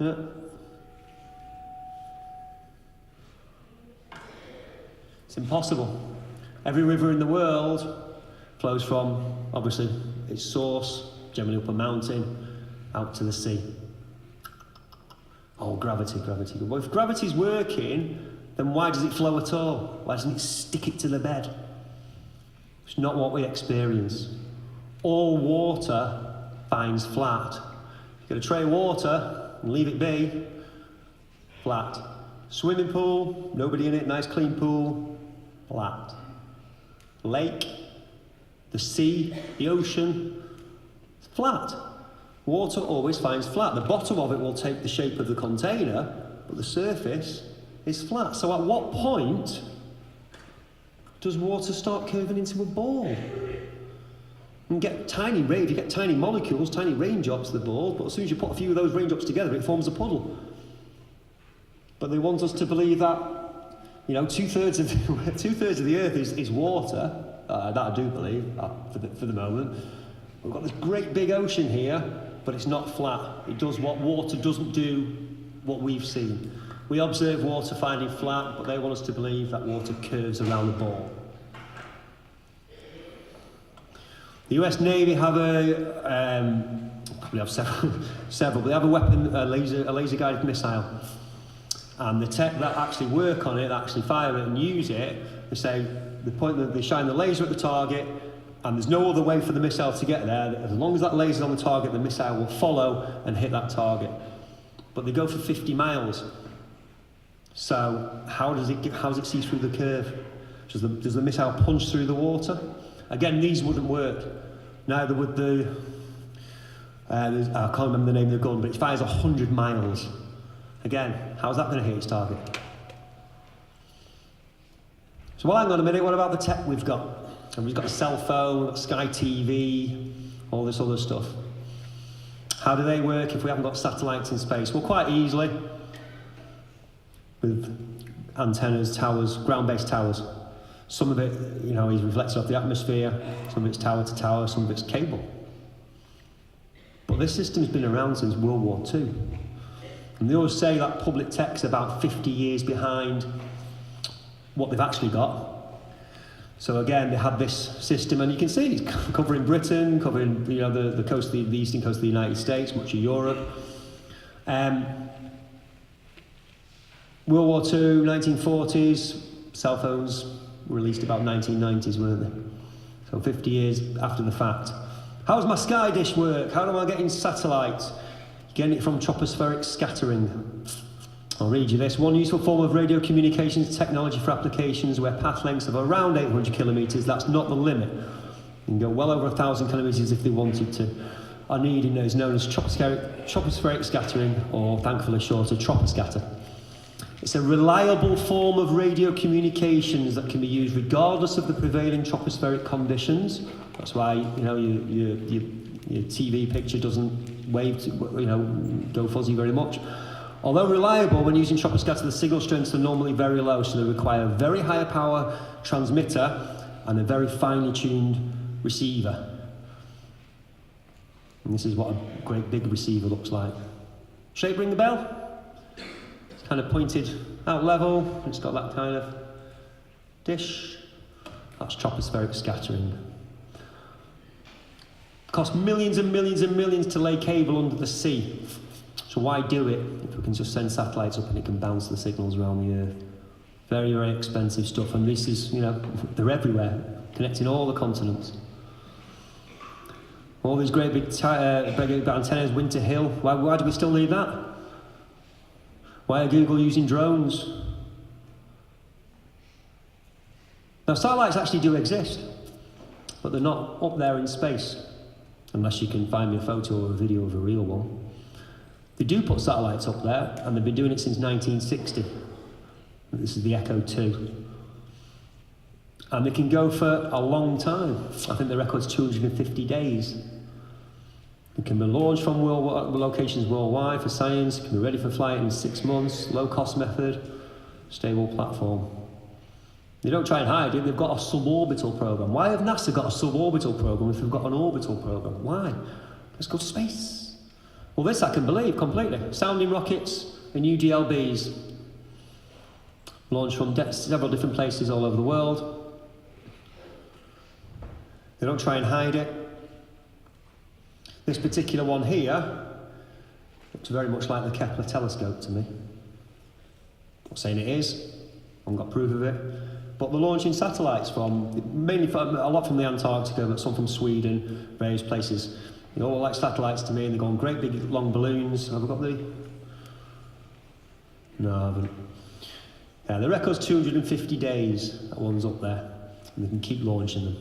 Yeah. It's impossible. Every river in the world flows from, obviously, its source, generally up a mountain, out to the sea. Oh, gravity. Well, if gravity's working, then why does it flow at all? Why doesn't it stick it to the bed? It's not what we experience. All water finds flat. You get a tray of water and leave it be, flat. Swimming pool, nobody in it, nice clean pool, flat. Lake, the sea, the ocean, flat. Water always finds flat. The bottom of it will take the shape of the container, but the surface is flat. So at what point does water start curving into a ball? And get tiny if you get tiny molecules, tiny raindrops of the ball, but as soon as you put a few of those raindrops together, it forms a puddle. But they want us to believe that, you know, two-thirds of the earth is water. That I do believe, for the moment. We've got this great big ocean here, but it's not flat. It does what water doesn't do, what we've seen. We observe water finding flat, but they want us to believe that water curves around the ball. The US Navy have probably have several, but they have a weapon, a laser-guided missile. And the tech that actually work on it, that actually fire it and use it, they say, they shine the laser at the target, and there's no other way for the missile to get there. As long as that laser's on the target, the missile will follow and hit that target. But they go for 50 miles. So how does it see through the curve? Does the missile punch through the water? Again, these wouldn't work. Neither would the, I can't remember the name of the gun, but it fires 100 miles. Again, how's that going to hit its target? So, well, hang on a minute, what about the tech we've got? And we've got a cell phone, we've got Sky TV, all this other stuff. How do they work if we haven't got satellites in space? Well, quite easily, with antennas, towers, ground-based towers. Some of it, you know, is reflected off the atmosphere, some of it's tower to tower, some of it's cable. But this system's been around since World War II. And they always say that public tech's about 50 years behind what they've actually got. So again, they had this system, and you can see it's covering Britain, covering, you know, the coast, the eastern coast of the United States, much of Europe. World War II, 1940s, cell phones were released about 1990s, weren't they? So 50 years after the fact. How does my Sky dish work? How am I getting satellites? Getting it from tropospheric scattering. I'll read you this. One useful form of radio communications technology for applications where path lengths of around 800 kilometres, that's not the limit. You can go well over 1,000 kilometres if they wanted to. Are needed is known as tropospheric scattering, or thankfully shorter, troposcatter. It's a reliable form of radio communications that can be used regardless of the prevailing tropospheric conditions. That's why, you know, your TV picture doesn't wave, go fuzzy very much. Although reliable, when using troposcatter, the signal strengths are normally very low, so they require a very high power transmitter and a very finely tuned receiver. And this is what a great big receiver looks like. Shape ring the bell? It's kind of pointed out level, it's got that kind of dish. That's tropospheric scattering. Costs millions and millions and millions to lay cable under the sea. So why do it if we can just send satellites up and it can bounce the signals around the Earth? Very, very expensive stuff, and this is, you know, they're everywhere, connecting all the continents. All these great big antennas, Winter Hill, why do we still need that? Why are Google using drones? Now, satellites actually do exist, but they're not up there in space, unless you can find me a photo or a video of a real one. They do put satellites up there, and they've been doing it since 1960. This is the Echo 2. And they can go for a long time. I think the record's 250 days. It can be launched from locations worldwide for science, it can be ready for flight in 6 months, low-cost method, stable platform. They don't try and hide it, they've got a suborbital program. Why have NASA got a suborbital program if they've got an orbital program? Why? Let's go to space. Well, this I can believe completely. Sounding rockets and UGLBs launched from several different places all over the world. They don't try and hide it. This particular one here looks very much like the Kepler telescope to me. Not saying it is, I haven't got proof of it. But they're launching satellites mainly a lot from the Antarctica, but some from Sweden, various places. They all like satellites to me, and they go on great big long balloons. Have I got the? No, I haven't. Yeah, the record's 250 days, that one's up there. And they can keep launching them.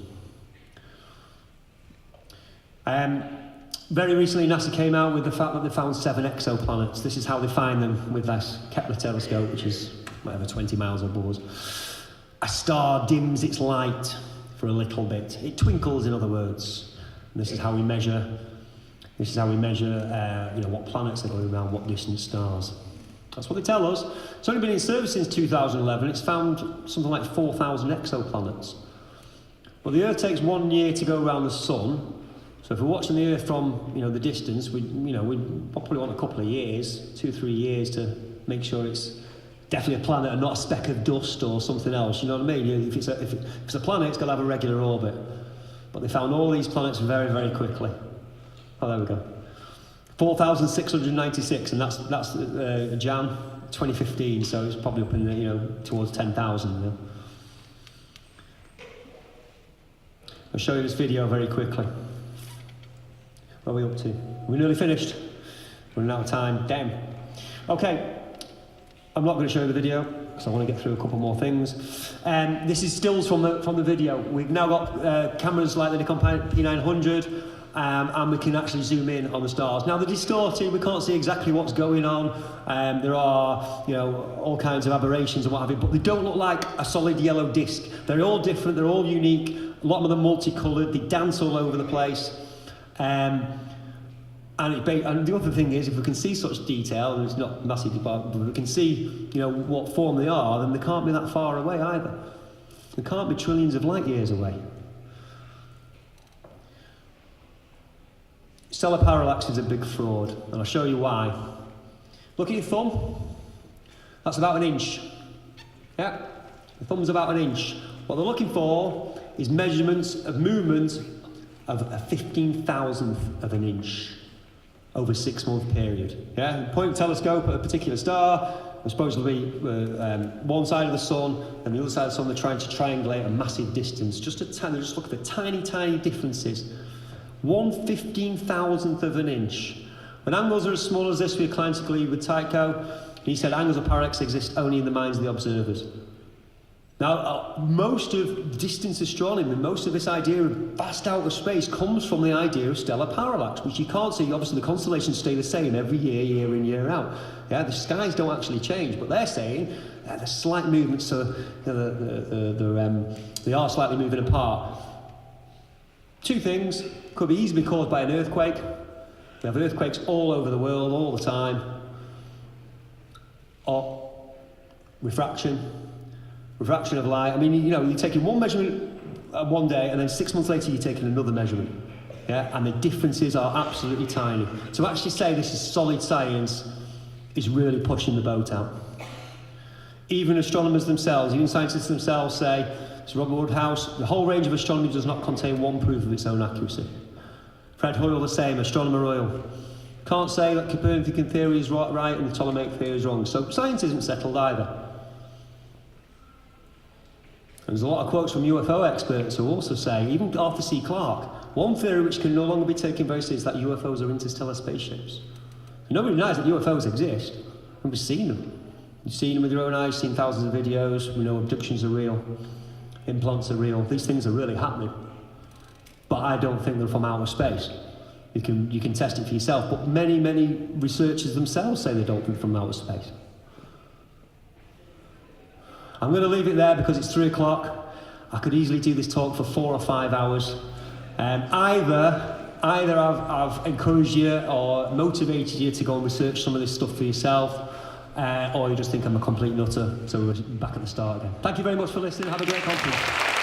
Very recently, NASA came out with the fact that they found 7 exoplanets. This is how they find them with this Kepler telescope, which is whatever, 20 miles above us. A star dims its light for a little bit. It twinkles, in other words. And this is how we measure. This is how we measure, what planets are going around, what distant stars. That's what they tell us. It's only been in service since 2011. It's found something like 4,000 exoplanets. Well, the Earth takes 1 year to go around the Sun. So if we're watching the Earth from the distance, we'd probably want a couple of years, 2-3 years, to make sure it's definitely a planet and not a speck of dust or something else. You know what I mean? If it's a planet, it's got to have a regular orbit. But they found all these planets very, very quickly. Oh, there we go. 4,696, and that's Jan 2015. So it's probably up in towards 10,000 now. I'll show you this video very quickly. What are we up to? We're nearly finished. We're running out of time. Damn. Okay. I'm not going to show you the video because I want to get through a couple more things. This is stills from the video. We've now got cameras like the Nikon P900, and we can actually zoom in on the stars. Now they're distorted. We can't see exactly what's going on. There are all kinds of aberrations and what have you, but they don't look like a solid yellow disc. They're all different. They're all unique. A lot of them are multicoloured. They dance all over the place. And the other thing is, if we can see such detail, and it's not massively, but we can see, what form they are, then they can't be that far away either. They can't be trillions of light years away. Stellar parallax is a big fraud, and I'll show you why. Look at your thumb. That's about 1 inch. Yeah, the thumb's about 1 inch. What they're looking for is measurements of movement of a 15,000th of an inch over a 6-month period. Yeah, point a telescope at a particular star, it's supposed to be one side of the sun, and the other side of the sun, they're trying to triangulate a massive distance. Just look at the tiny, tiny differences. 1/15,000th of an inch. When angles are as small as this, we are inclined to agree with Tycho. He said angles of parallax exist only in the minds of the observers. Now, most of distance astronomy, most of this idea of vast outer space comes from the idea of stellar parallax, which you can't see. Obviously, the constellations stay the same every year, year in, year out. Yeah, the skies don't actually change, but they're saying there's slight movements, so they are slightly moving apart. Two things could be easily caused by an earthquake. We have earthquakes all over the world, all the time. Or refraction of light. I mean, you're taking one measurement one day, and then 6 months later you're taking another measurement. Yeah, and the differences are absolutely tiny. To actually say this is solid science is really pushing the boat out. Even astronomers themselves, even scientists themselves say, it's Robert Woodhouse, the whole range of astronomy does not contain one proof of its own accuracy. Fred Hoyle the same, Astronomer Royal. Can't say that Copernican theory is right and the Ptolemaic theory is wrong. So science isn't settled either. There's a lot of quotes from UFO experts who also say, even Arthur C. Clarke, one theory which can no longer be taken very seriously is that UFOs are interstellar spaceships. Nobody denies that UFOs exist. Nobody's seen them. You've seen them with your own eyes, seen thousands of videos. We know abductions are real, implants are real. These things are really happening. But I don't think they're from outer space. You can test it for yourself, but many, many researchers themselves say they don't think from outer space. I'm going to leave it there because it's 3 o'clock. I could easily do this talk for 4 or 5 hours. Either I've encouraged you or motivated you to go and research some of this stuff for yourself, or you just think I'm a complete nutter, so we're back at the start again. Thank you very much for listening. Have a great conference.